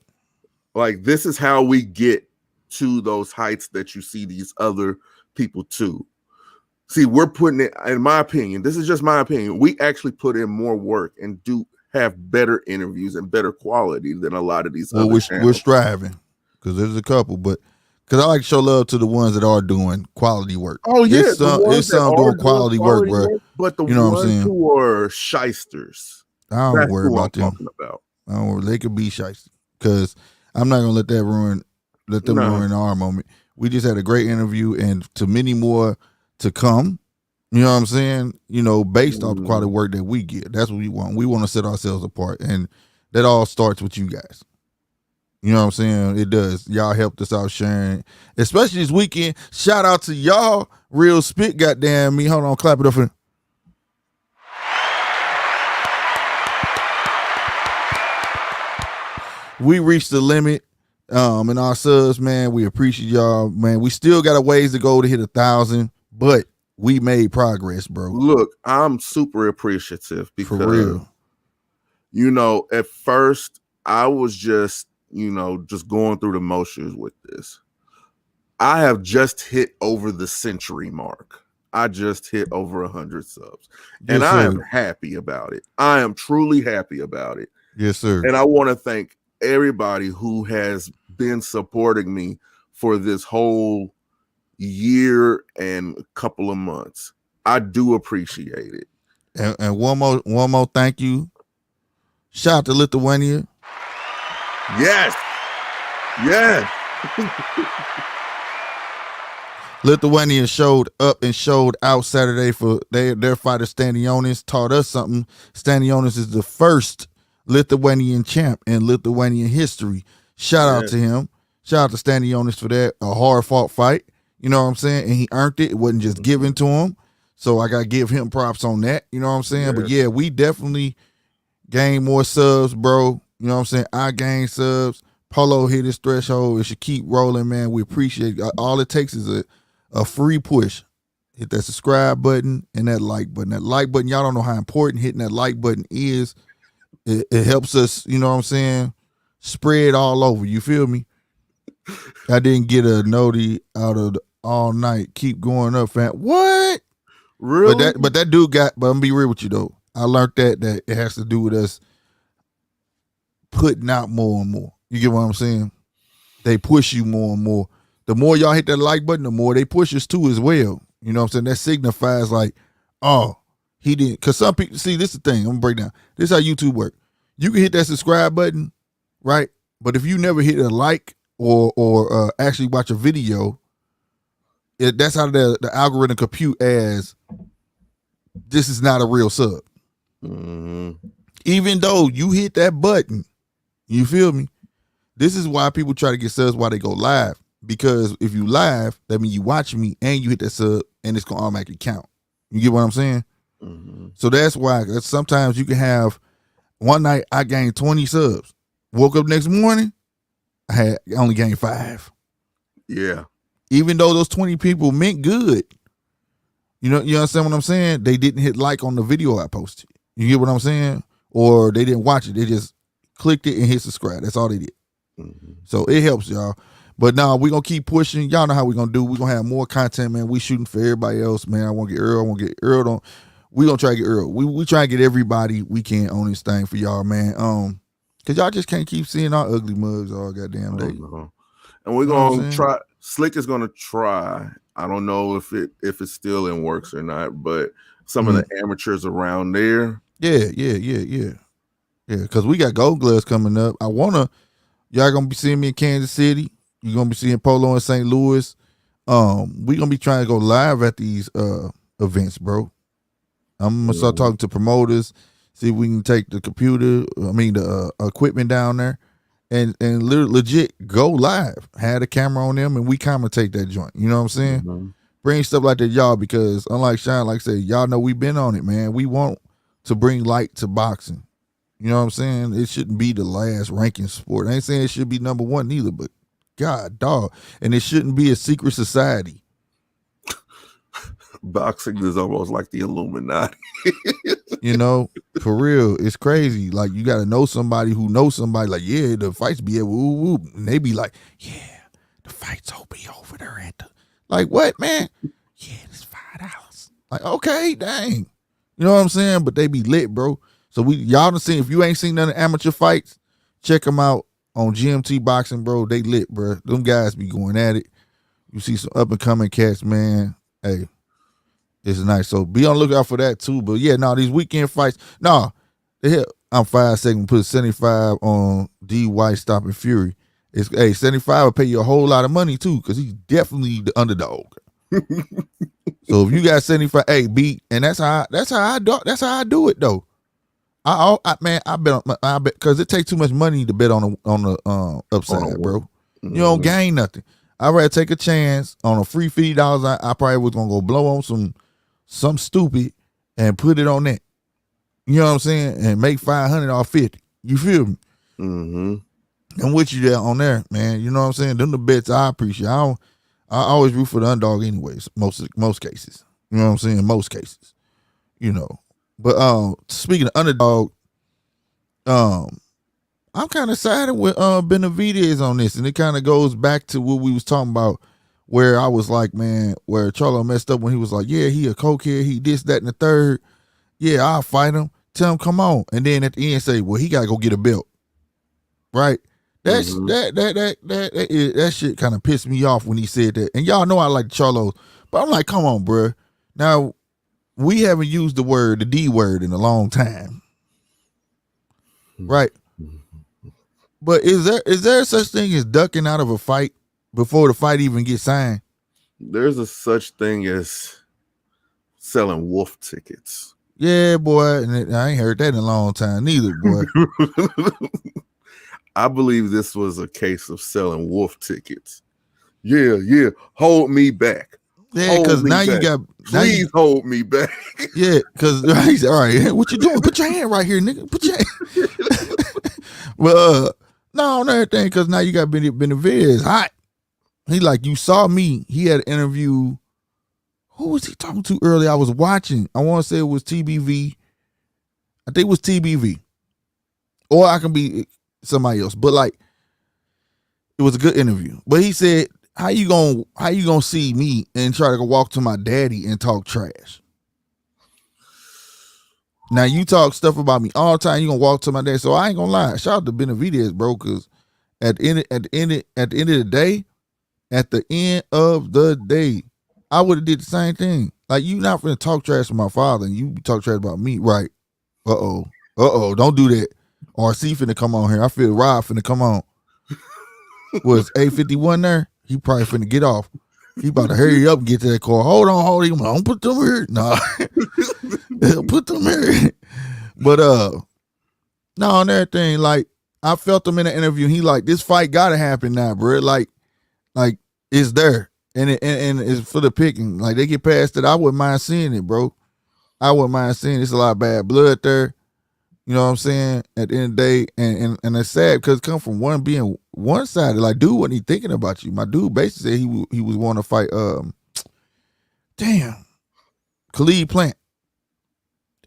[SPEAKER 2] Like, this is how we get to those heights that you see these other people to. See, we're putting it, in my opinion, this is just my opinion, we actually put in more work and do have better interviews and better quality than a lot of these other channels. We're
[SPEAKER 3] striving, because there's a couple, but because I like to show love to the ones that are doing quality work.
[SPEAKER 2] Oh yeah,
[SPEAKER 3] it's some doing quality work, bro.
[SPEAKER 2] But the
[SPEAKER 3] you know
[SPEAKER 2] ones who are shysters,
[SPEAKER 3] I don't worry about them. I don't worry. They could be shysters, because I'm not gonna let them ruin our moment. We just had a great interview, and to many more to come. You know what I'm saying? You know, based off the quality work that we get. That's what we want. We want to set ourselves apart, and that all starts with you guys. You know what I'm saying? It does. Y'all helped us out sharing, especially this weekend. Shout out to y'all. Real spit, goddamn me. Hold on, clap it up for. We reached the limit in our subs, man. We appreciate y'all, man. We still got a ways to go to hit 1,000, but we made progress, bro.
[SPEAKER 2] Look, I'm super appreciative because,
[SPEAKER 3] for real,
[SPEAKER 2] you know, at first I was just, just going through the motions with this. I have just hit over the century mark. I just hit over 100 subs.
[SPEAKER 3] Yes,
[SPEAKER 2] and I
[SPEAKER 3] sir.
[SPEAKER 2] am happy about it. I am truly happy about it.
[SPEAKER 3] Yes, sir.
[SPEAKER 2] And I want to thank everybody who has been supporting me for this whole year and a couple of months. I do appreciate it.
[SPEAKER 3] And one more thank you. Shout out to Lithuania.
[SPEAKER 2] Yes. Yes.
[SPEAKER 3] Lithuania showed up and showed out Saturday for their fighter Stanionis. Taught us something. Stanionis is the first Lithuanian champ in Lithuanian history. Shout out to him. Shout out to Stanionis for that. A hard fought fight. You know what I'm saying? And he earned it. It wasn't just given to him. So I got to give him props on that. You know what I'm saying? Yeah. But yeah, we definitely gained more subs, bro. You know what I'm saying? I gained subs. Polo hit his threshold. It should keep rolling, man. We appreciate it. All it takes is a free push. Hit that subscribe button and that like button. That like button, y'all don't know how important hitting that like button is. It helps us, you know what I'm saying, spread all over. You feel me? I didn't get a noti out of all night. Keep going up, fam. What?
[SPEAKER 2] Really?
[SPEAKER 3] But that dude got, but I'm gonna be real with you though. I learned that it has to do with us putting out more and more. You get what I'm saying? They push you more and more. The more y'all hit that like button, the more they push us too as well. You know what I'm saying? That signifies like, oh, he didn't. Because some people, see, this is the thing. I'm going to break down. This is how YouTube work. You can hit that subscribe button, right? But if you never hit a like or actually watch a video, that's how the algorithm compute as this is not a real sub.
[SPEAKER 2] Mm-hmm.
[SPEAKER 3] Even though you hit that button, you feel me? This is why people try to get subs while they go live. Because if you live, that means you watch me and you hit that sub and it's going to automatically count. You get what I'm saying?
[SPEAKER 2] Mm-hmm.
[SPEAKER 3] So that's why sometimes you can have, one night I gained 20 subs. Woke up next morning, I only gained 5.
[SPEAKER 2] Yeah.
[SPEAKER 3] Even though those 20 people meant good. You understand what I'm saying? They didn't hit like on the video I posted. You get what I'm saying? Or they didn't watch it. They just clicked it and hit subscribe. That's all they did.
[SPEAKER 2] Mm-hmm.
[SPEAKER 3] So it helps y'all. But now we're going to keep pushing. Y'all know how we're going to do. We're going to have more content, man. We shooting for everybody else, man. I want to get Earl. We're going to try to get Earl. We try to get everybody we can on this thing for y'all, man. Because y'all just can't keep seeing our ugly mugs all goddamn day.
[SPEAKER 2] And we're going to try. Slick is going to try. I don't know if it's still in works or not, but some of the amateurs around there.
[SPEAKER 3] Yeah. Because we got Gold Gloves coming up. Y'all going to be seeing me in Kansas City. You're going to be seeing Polo in St. Louis. We're going to be trying to go live at these events, bro. I'm going to start talking to promoters, see if we can take the equipment down there and legit go live. Have a camera on them and we commentate that joint. You know what I'm saying? Mm-hmm. Bring stuff like that, y'all, because unlike Sean, like I said, y'all know we've been on it, man. We want to bring light to boxing. You know what I'm saying? It shouldn't be the last ranking sport. I ain't saying it should be number one either, but God, dog. And it shouldn't be a secret society.
[SPEAKER 2] Boxing is almost like the Illuminati.
[SPEAKER 3] You know, for real, it's crazy. Like, you got to know somebody who knows somebody. Like, yeah, the fights be at woo. And they be like, yeah, the fights will be over there at the. Like, what, man? Yeah, it's $5. Like, okay, dang. You know what I'm saying? But they be lit, bro. So y'all done seen, if you ain't seen none of amateur fights, check them out on GMT Boxing, bro. They lit, bro. Them guys be going at it. You see some up and coming cats, man. Hey, it's nice. So be on the lookout for that too. But yeah, these weekend fights. I'm 5 seconds. Put 75 on D White stopping Fury. 75 will pay you a whole lot of money too, because he's definitely the underdog. So if you got 75, beat, and that's how I do it though. I bet because it takes too much money to bet on the upside, bro. Mm-hmm. You don't gain nothing. I'd rather take a chance on a free $50. I probably was gonna go blow on some stupid and put it on that. You know what I'm saying? And make 500 off 50. You feel me?
[SPEAKER 2] Mm-hmm.
[SPEAKER 3] I'm with you there on there, man. You know what I'm saying? Them the bets I appreciate. I always root for the underdog anyways, most cases. You know what I'm saying? Most cases. You know. But speaking of underdog, I'm kind of sided with Benavidez on this, and it kind of goes back to what we was talking about, where I was like, man, where Charlo messed up when he was like, yeah, he a cokehead, he this, that, and the third. Yeah, I'll fight him. Tell him come on, and then at the end say, well, he gotta go get a belt, right? That's that shit kind of pissed me off when he said that. And y'all know I like Charlo, but I'm like, come on, bro. Now we haven't used the D word in a long time, right? But is there such thing as ducking out of a fight before the fight even gets signed?
[SPEAKER 2] There's a such thing as selling wolf tickets.
[SPEAKER 3] Yeah, boy, and I ain't heard that in a long time neither, boy.
[SPEAKER 2] I believe this was a case of selling wolf tickets. Yeah, hold me back.
[SPEAKER 3] Yeah, because now you got.
[SPEAKER 2] Please hold me back.
[SPEAKER 3] Yeah, because he's all right. What you doing? Put your hand right here, nigga. Put your hand. Well, no, on everything, because now you got Benavidez hot. He like, you saw me. He had an interview. Who was he talking to earlier? I was watching. I want to say it was TBV. I think it was TBV. Or I can be somebody else. But like, it was a good interview. But he said, how you gonna see me and try to go walk to my daddy and talk trash? Now you talk stuff about me all the time. You gonna walk to my dad. So I ain't gonna lie. Shout out to Benavidez, bro, because at the end of the day, I would have did the same thing. Like, you not finna talk trash to my father and you talk trash about me, right? Don't do that. RC finna come on here. I feel Rob finna come on. Was 851 there? He probably finna get off. He about to hurry up and get to that car. Hold on. Don't put them here. Nah. Put them here. But no, on everything, like, I felt him in the interview. He like, this fight gotta happen now, bro. Like it's there. And it's for the picking. Like, they get past it. I wouldn't mind seeing it, bro. I wouldn't mind seeing it. It's a lot of bad blood there. You know what I'm saying? At the end of the day, and it's sad because it come from one being one-sided. Like, dude wasn't even thinking about you. My dude basically said he was wanting to fight Khalid Plant.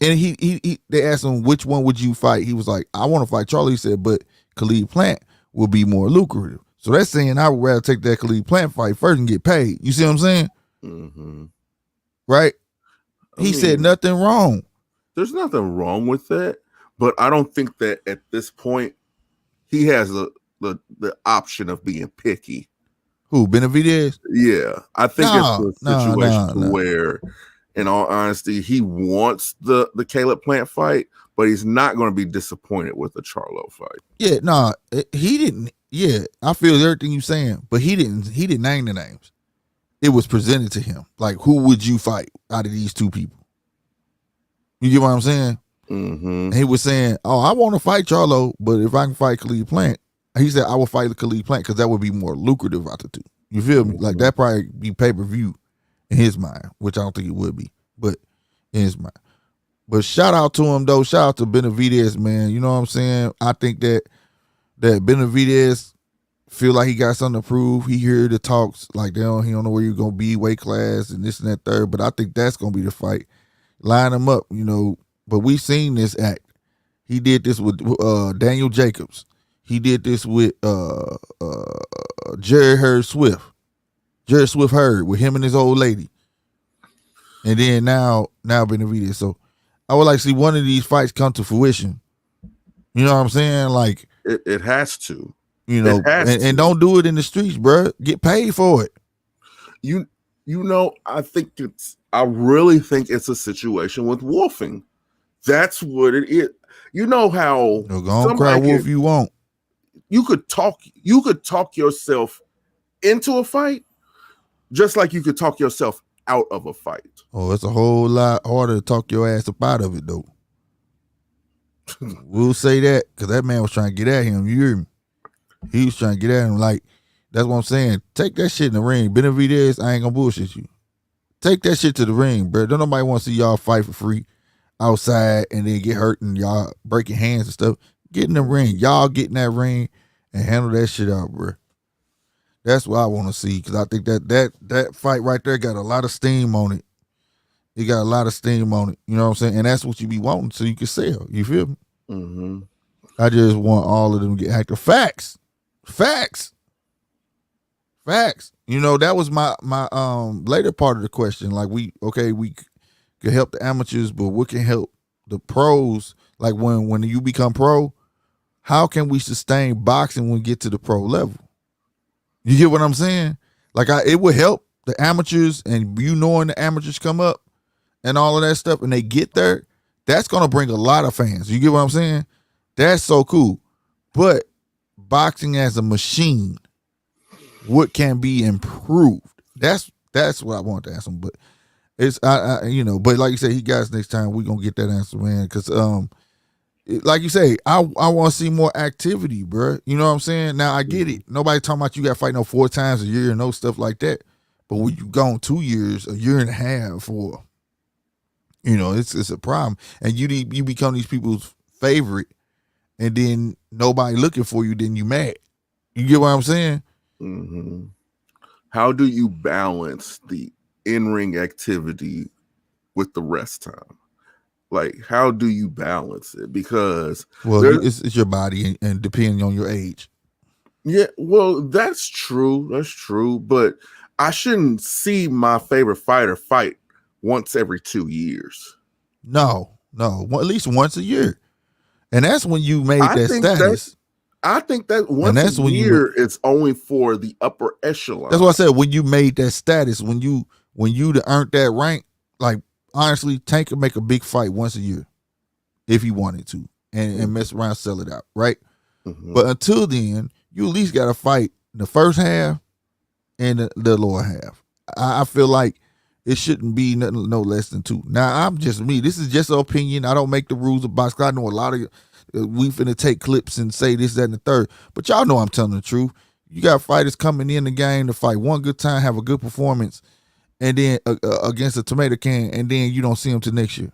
[SPEAKER 3] And he they asked him, which one would you fight? He was like, I want to fight Charlie. He said, but Khalid Plant will be more lucrative. So that's saying I would rather take that Khalid Plant fight first and get paid. You see what I'm saying?
[SPEAKER 2] Mm-hmm.
[SPEAKER 3] Right? He said nothing wrong.
[SPEAKER 2] There's nothing wrong with that. But I don't think that at this point he has the option of being picky.
[SPEAKER 3] Who, Benavidez?
[SPEAKER 2] Yeah. I think it's a situation where, in all honesty, he wants the Caleb Plant fight, but he's not going to be disappointed with the Charlo fight.
[SPEAKER 3] Yeah, he didn't. Yeah, I feel everything you're saying, but he didn't name the names. It was presented to him. Like, who would you fight out of these two people? You get what I'm saying?
[SPEAKER 2] Mm-hmm.
[SPEAKER 3] And he was saying, oh, I want to fight Charlo, but if I can fight Khalid Plant, he said, I will fight the Khalid Plant because that would be more lucrative out the two. You feel me? Like, that probably be pay-per-view in his mind, which I don't think it would be, but in his mind. But shout out to him, though. Shout out to Benavidez, man. You know what I'm saying? I think that Benavidez feel like he got something to prove. He hear the talks like he don't know where you're going to be, weight class, and this and that third, but I think that's going to be the fight. Line him up, you know. But we've seen this act. He did this with Daniel Jacobs. He did this with Jared Swift Hurd, with him and his old lady. And then now Benavidez. So I would like to see one of these fights come to fruition. You know what I'm saying? Like,
[SPEAKER 2] it has to.
[SPEAKER 3] You know, and don't do it in the streets, bro. Get paid for it.
[SPEAKER 2] You know, I really think it's a situation with wolfing. That's what it is. You know how
[SPEAKER 3] go on, cry wolf you won't.
[SPEAKER 2] You could talk yourself into a fight just like you could talk yourself out of a fight.
[SPEAKER 3] Oh, it's a whole lot harder to talk your ass up out of it, though. We'll say that because that man was trying to get at him. You hear me? He was trying to get at him. Like, that's what I'm saying. Take that shit in the ring. Benavidez, I ain't gonna bullshit you. Take that shit to the ring, bro. Don't nobody want to see y'all fight for free outside and then get hurt and y'all breaking hands and stuff. Get in the ring. Y'all get in that ring and handle that shit out, bro. That's what I want to see because I think that fight right there got a lot of steam on it. It got a lot of steam on it. You know what I'm saying? And that's what you be wanting so you can sell. You feel me?
[SPEAKER 2] Mm-hmm.
[SPEAKER 3] I just want all of them to get active. Facts. You know, that was my later part of the question. Like we could help the amateurs, but what can help the pros? Like when you become pro, how can we sustain boxing when we get to the pro level? You get what I'm saying? Like it would help the amateurs, and you knowing the amateurs come up and all of that stuff, and they get there. That's gonna bring a lot of fans. You get what I'm saying? That's so cool. But boxing as a machine, what can be improved? That's what I want to ask him. But it's but like you said, he got us next time. We gonna get that answer, man. Because like you say, I want to see more activity, bro. You know what I'm saying? Now I get it. Nobody talking about you got to fight no 4 times a year and no stuff like that. But when you gone 2 years, a year and a half, or it's a problem. And you become these people's favorite, and then nobody looking for you. Then you mad. You get what I'm saying?
[SPEAKER 2] Mm-hmm. How do you balance the in-ring activity with the rest time? Like, how do you balance it? Because
[SPEAKER 3] it's your body and depending on your age.
[SPEAKER 2] Yeah, well, that's true. That's true. But I shouldn't see my favorite fighter fight once every 2 years.
[SPEAKER 3] No, at least once a year. And that's when you made that status.
[SPEAKER 2] I think that once a year is only for the upper echelon.
[SPEAKER 3] That's what I said. When you made that status, when you earned that rank, like, honestly, Tank could make a big fight once a year if he wanted to and mess around, sell it out, right? Mm-hmm. But until then, you at least got to fight the first half and the lower half. I feel like it shouldn't be nothing no less than 2. Now, I'm just me. This is just an opinion. I don't make the rules of boxing. I know a lot of we finna take clips and say this, that, and the third. But y'all know I'm telling the truth. You got fighters coming in the game to fight one good time, have a good performance, and then against a tomato can, and then you don't see him till next year.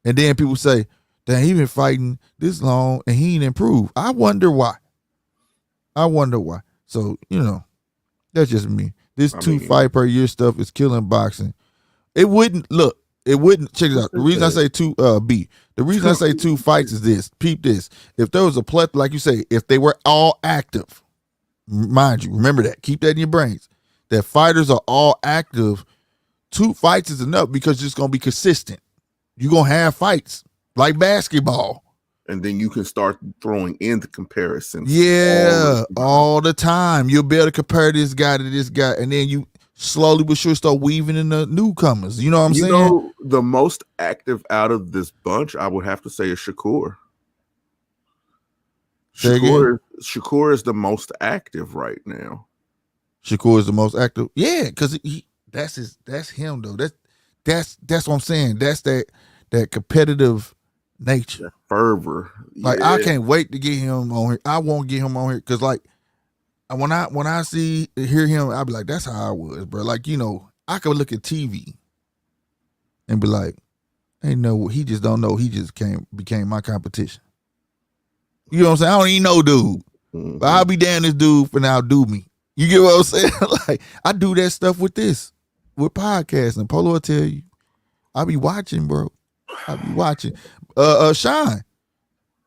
[SPEAKER 3] And then people say, "Damn, he been fighting this long and he ain't improved." I wonder why. So, that's just me. This 2 fight per year stuff is killing boxing. It wouldn't check it out. The reason I say 2 the reason I say 2 fights is this. Peep this. If there was a plethora, like you say, if they were all active, mind you, remember that. Keep that in your brains. That fighters are all active, 2 fights is enough because it's going to be consistent. You're going to have fights like basketball.
[SPEAKER 2] And then you can start throwing in the comparisons.
[SPEAKER 3] Yeah, all the time. You'll be able to compare this guy to this guy. And then you slowly but sure start weaving in the newcomers. You know what I'm saying?
[SPEAKER 2] The most active out of this bunch, I would have to say, is Shakur. Shakur is the most active right now.
[SPEAKER 3] Shakur is the most active. Yeah, because that's him though. That's what I'm saying. That's that competitive nature.
[SPEAKER 2] That fervor.
[SPEAKER 3] Like, I can't wait to get him on here. I won't get him on here because, like, when I hear him, I'll be like, that's how I was, bro. Like, I could look at TV and be like, ain't no, he just don't know. He just became my competition. You know what I'm saying? I don't even know dude. Mm-hmm. But I'll be damn this dude for now do me. You get what I'm saying? Like, I do that stuff with podcasting. Polo will tell you. I be watching, bro. I be watching. Sean,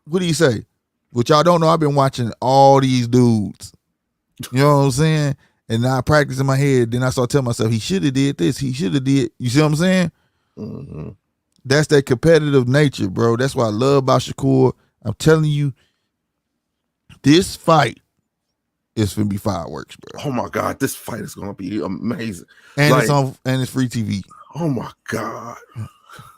[SPEAKER 3] what do you say? What y'all don't know, I've been watching all these dudes. You know what I'm saying? And I practice in my head. Then I start telling myself, he should have did this. He should have did. You see what I'm saying? Mm-hmm. That's that competitive nature, bro. That's what I love about Shakur. I'm telling you, this fight is gonna be fireworks, bro.
[SPEAKER 2] Oh my God, this fight is gonna be amazing.
[SPEAKER 3] And it's free TV.
[SPEAKER 2] Oh my God.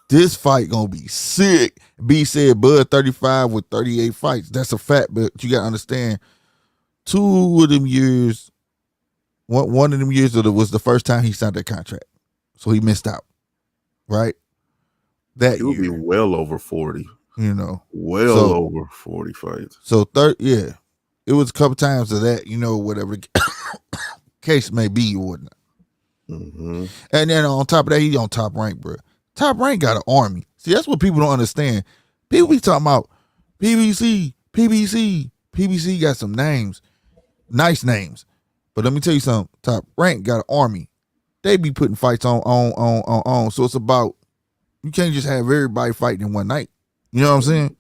[SPEAKER 3] This fight gonna be sick. B said Bud 35 with 38 fights. That's a fact, but you gotta understand, 2 of them years, one of them years was the first time he signed that contract. So he missed out. Right? That
[SPEAKER 2] He'll be well over 40.
[SPEAKER 3] You know,
[SPEAKER 2] well over 40 fights.
[SPEAKER 3] So it was a couple times of that. Whatever case may be or whatnot.
[SPEAKER 2] Mm-hmm.
[SPEAKER 3] And then on top of that, he's on Top Rank, bro. Top Rank got an army. See, that's what people don't understand. People be talking about PBC got some names, nice names. But let me tell you something. Top Rank got an army. They be putting fights on. So it's about, you can't just have everybody fighting in one night. You know what I'm saying?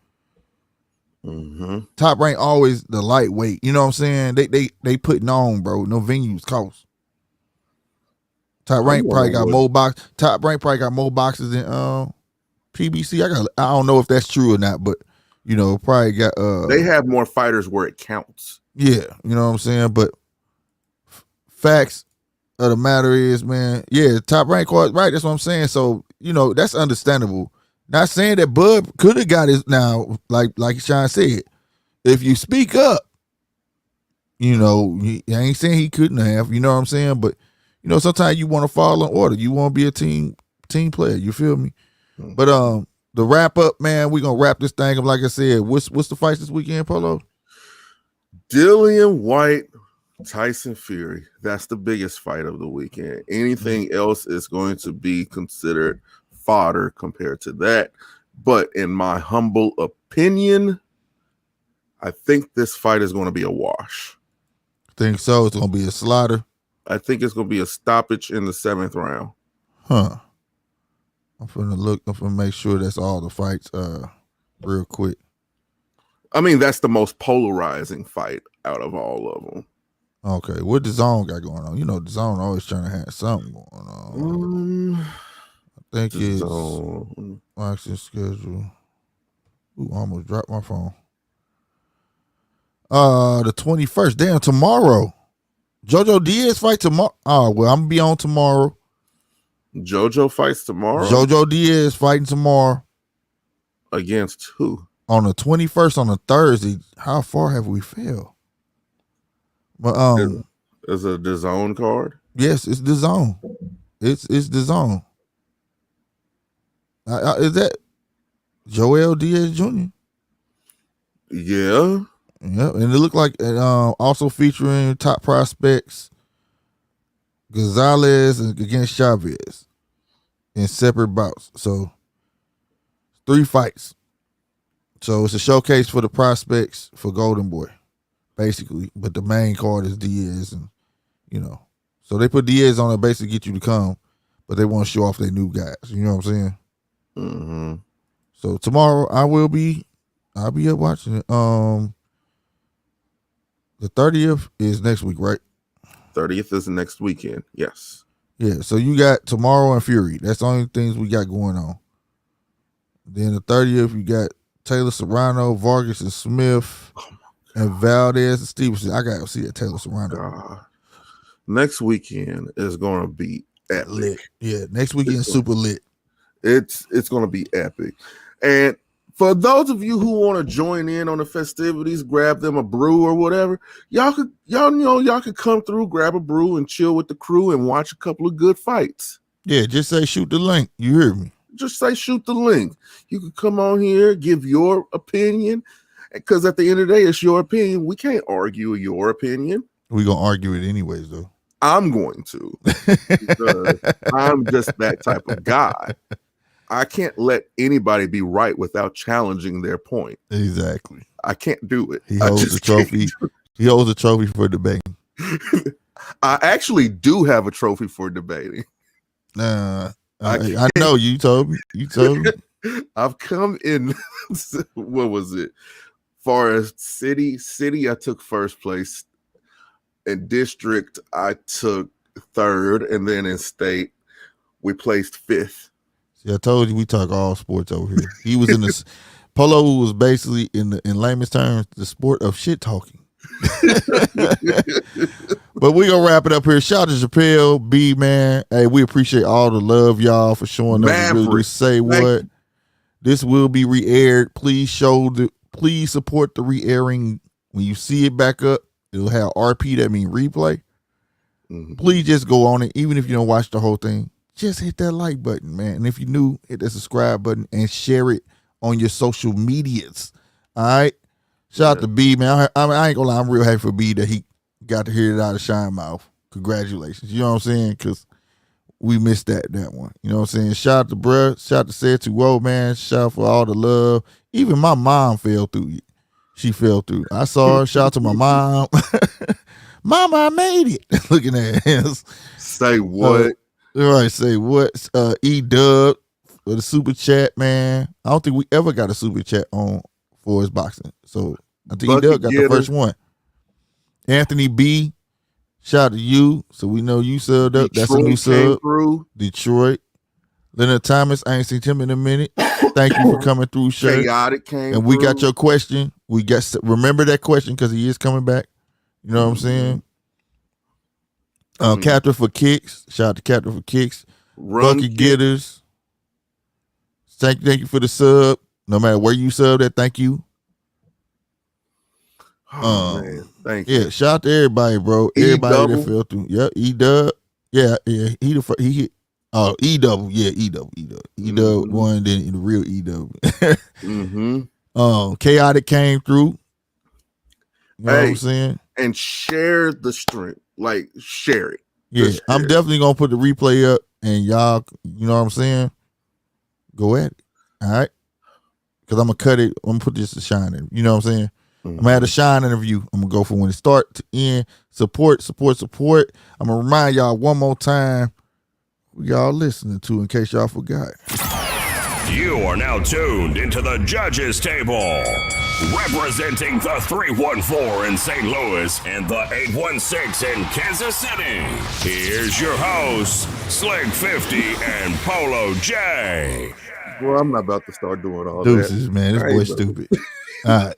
[SPEAKER 2] Mm-hmm.
[SPEAKER 3] Top Rank always the lightweight. You know what I'm saying? They putting on, bro. No venues cost. Top Rank probably got more box. Top Rank probably got more boxes than PBC. I don't know if that's true or not, but probably got
[SPEAKER 2] they have more fighters where it counts.
[SPEAKER 3] Yeah, you know what I'm saying? But facts of the matter is, man, Top Rank card, right? That's what I'm saying. So, that's understandable. Not saying that Bud could have got his now, like Sean said. If you speak up, I ain't saying he couldn't have, you know what I'm saying? But, sometimes you want to follow in order. You want to be a team player. You feel me? Mm-hmm. But the wrap up, man, we're gonna wrap this thing up. Like I said, what's the fights this weekend, Polo?
[SPEAKER 2] Dillian White, Tyson Fury. That's the biggest fight of the weekend. Anything else is going to be considered fodder compared to that. But in my humble opinion, I think this fight is going to be a wash.
[SPEAKER 3] Think so? It's going to be a slaughter?
[SPEAKER 2] I think it's going to be a stoppage in the 7th round.
[SPEAKER 3] Huh. I'm going to make sure that's all the fights real quick.
[SPEAKER 2] I mean, that's the most polarizing fight out of all of them.
[SPEAKER 3] Okay, what the Zone got going on? The Zone always trying to have something going on. I think it's action schedule. Ooh, I almost dropped my phone. The 21st. Damn, tomorrow. JoJo Diaz fight tomorrow. Oh, well, I'm gonna be on tomorrow.
[SPEAKER 2] JoJo fights tomorrow?
[SPEAKER 3] JoJo Diaz fighting tomorrow.
[SPEAKER 2] Against who?
[SPEAKER 3] On the 21st, on a Thursday. How far have we failed? But
[SPEAKER 2] is it the Zone card?
[SPEAKER 3] Yes, it's the Zone. It's the Zone. Is that Joel Diaz Jr.?
[SPEAKER 2] Yeah.
[SPEAKER 3] Yep, and it looked like also featuring top prospects Gonzalez against Chavez in separate bouts. So 3 fights. So it's a showcase for the prospects for Golden Boy, basically. But the main card is Diaz, and so they put Diaz on to basically get you to come, but they want to show off their new guys. You know what I'm saying?
[SPEAKER 2] Mm-hmm.
[SPEAKER 3] So tomorrow I'll be up watching it. The 30th is next week, right?
[SPEAKER 2] 30th is next weekend. Yes.
[SPEAKER 3] Yeah. So you got tomorrow and Fury. That's the only things we got going on. Then the 30th, you got Taylor Serrano, Vargas and Smith, and Valdez and Stevenson. I got to see that Taylor Serrano.
[SPEAKER 2] Next weekend is going to be epic.
[SPEAKER 3] Lit. Yeah. Next weekend is super lit.
[SPEAKER 2] It's going to be epic. And for those of you who want to join in on the festivities, grab them a brew or whatever, y'all could come through, grab a brew and chill with the crew and watch a couple of good fights.
[SPEAKER 3] Yeah, just say shoot the link. You hear me?
[SPEAKER 2] Just say shoot the link. You can come on here, give your opinion, because at the end of the day, it's your opinion. We can't argue your opinion.
[SPEAKER 3] We're going to argue it anyways, though.
[SPEAKER 2] I'm going to. Because I'm just that type of guy. I can't let anybody be right without challenging their point.
[SPEAKER 3] Exactly.
[SPEAKER 2] I can't do it.
[SPEAKER 3] He holds the trophy. He holds a trophy for debating.
[SPEAKER 2] I actually do have a trophy for debating.
[SPEAKER 3] I know you told me.
[SPEAKER 2] I've come in. What was it? Far as city, I took first place. In district, I took 3rd, and then in state, we placed 5th.
[SPEAKER 3] See, I told you we talk all sports over here. He was in the polo was basically in layman's terms the sport of shit talking. But we gonna wrap it up here. Shout out to Chappelle B, man. Hey, we appreciate all the love, y'all, for showing up. Really say what. This will be re-aired. Please support the re-airing. When you see it back up, it'll have RP, that means replay. Mm-hmm. Please just go on it, even if you don't watch the whole thing. Just hit that like button, man. And if you're new, hit that subscribe button and share it on your social medias. All right. Shout out to B, man. I ain't gonna lie, I'm real happy for B that he got to hear it out of Shine mouth. Congratulations. You know what I'm saying? Because we missed that one. You know what I'm saying? Shout out to bruh. Shout out to Said to Whoa, man. Shout out for all the love. Even my mom fell through. She fell through. I saw her. Shout out to my mom. Mama, I made it. Looking at us.
[SPEAKER 2] Say what?
[SPEAKER 3] All right, say what? E-Dub for the super chat, man. I don't think we ever got a super chat on for his boxing. So I think E-Dub got the first one. Anthony B, shout out to you. So we know you subbed up. That's a new sub. Detroit. Leonard Thomas, I ain't seen him in a minute. Thank you for coming through, shirt.
[SPEAKER 2] Chaotic came
[SPEAKER 3] and we got your question. We got remember that question because he is coming back. You know what I'm saying? Captain for Kicks. Shout out to Captain for Kicks. Bucky Getters. Thank you for the sub. No matter where you sub at, thank you.
[SPEAKER 2] Man, thank you.
[SPEAKER 3] Yeah, shout out to everybody, bro. Everybody that fell through. Yeah, E-Dub. Yeah. He hit. Oh, E-Double. Yeah, E-Double. E-Dub won, then the real E-Double. Chaotic came through. You know what I'm saying?
[SPEAKER 2] And share the stream. Like, share it.
[SPEAKER 3] Yeah, I'm definitely going to put the replay up and y'all, you know what I'm saying? Go at it. All right? Because I'm going to cut it. I'm going to put this to Shine in. You know what I'm saying? I'm going to have a Shine interview. I'm going to go from when it start to end. Support. I'm going to remind y'all one more time who y'all listening to in case y'all forgot.
[SPEAKER 1] You are now tuned into the judges table. Representing the 314 in St. Louis and the 816 in Kansas City. Here's your hosts, Slick 50 and Polo J.
[SPEAKER 2] Well, I'm not about to start doing all
[SPEAKER 3] Deuces,
[SPEAKER 2] that.
[SPEAKER 3] Man, this boy's stupid. All right.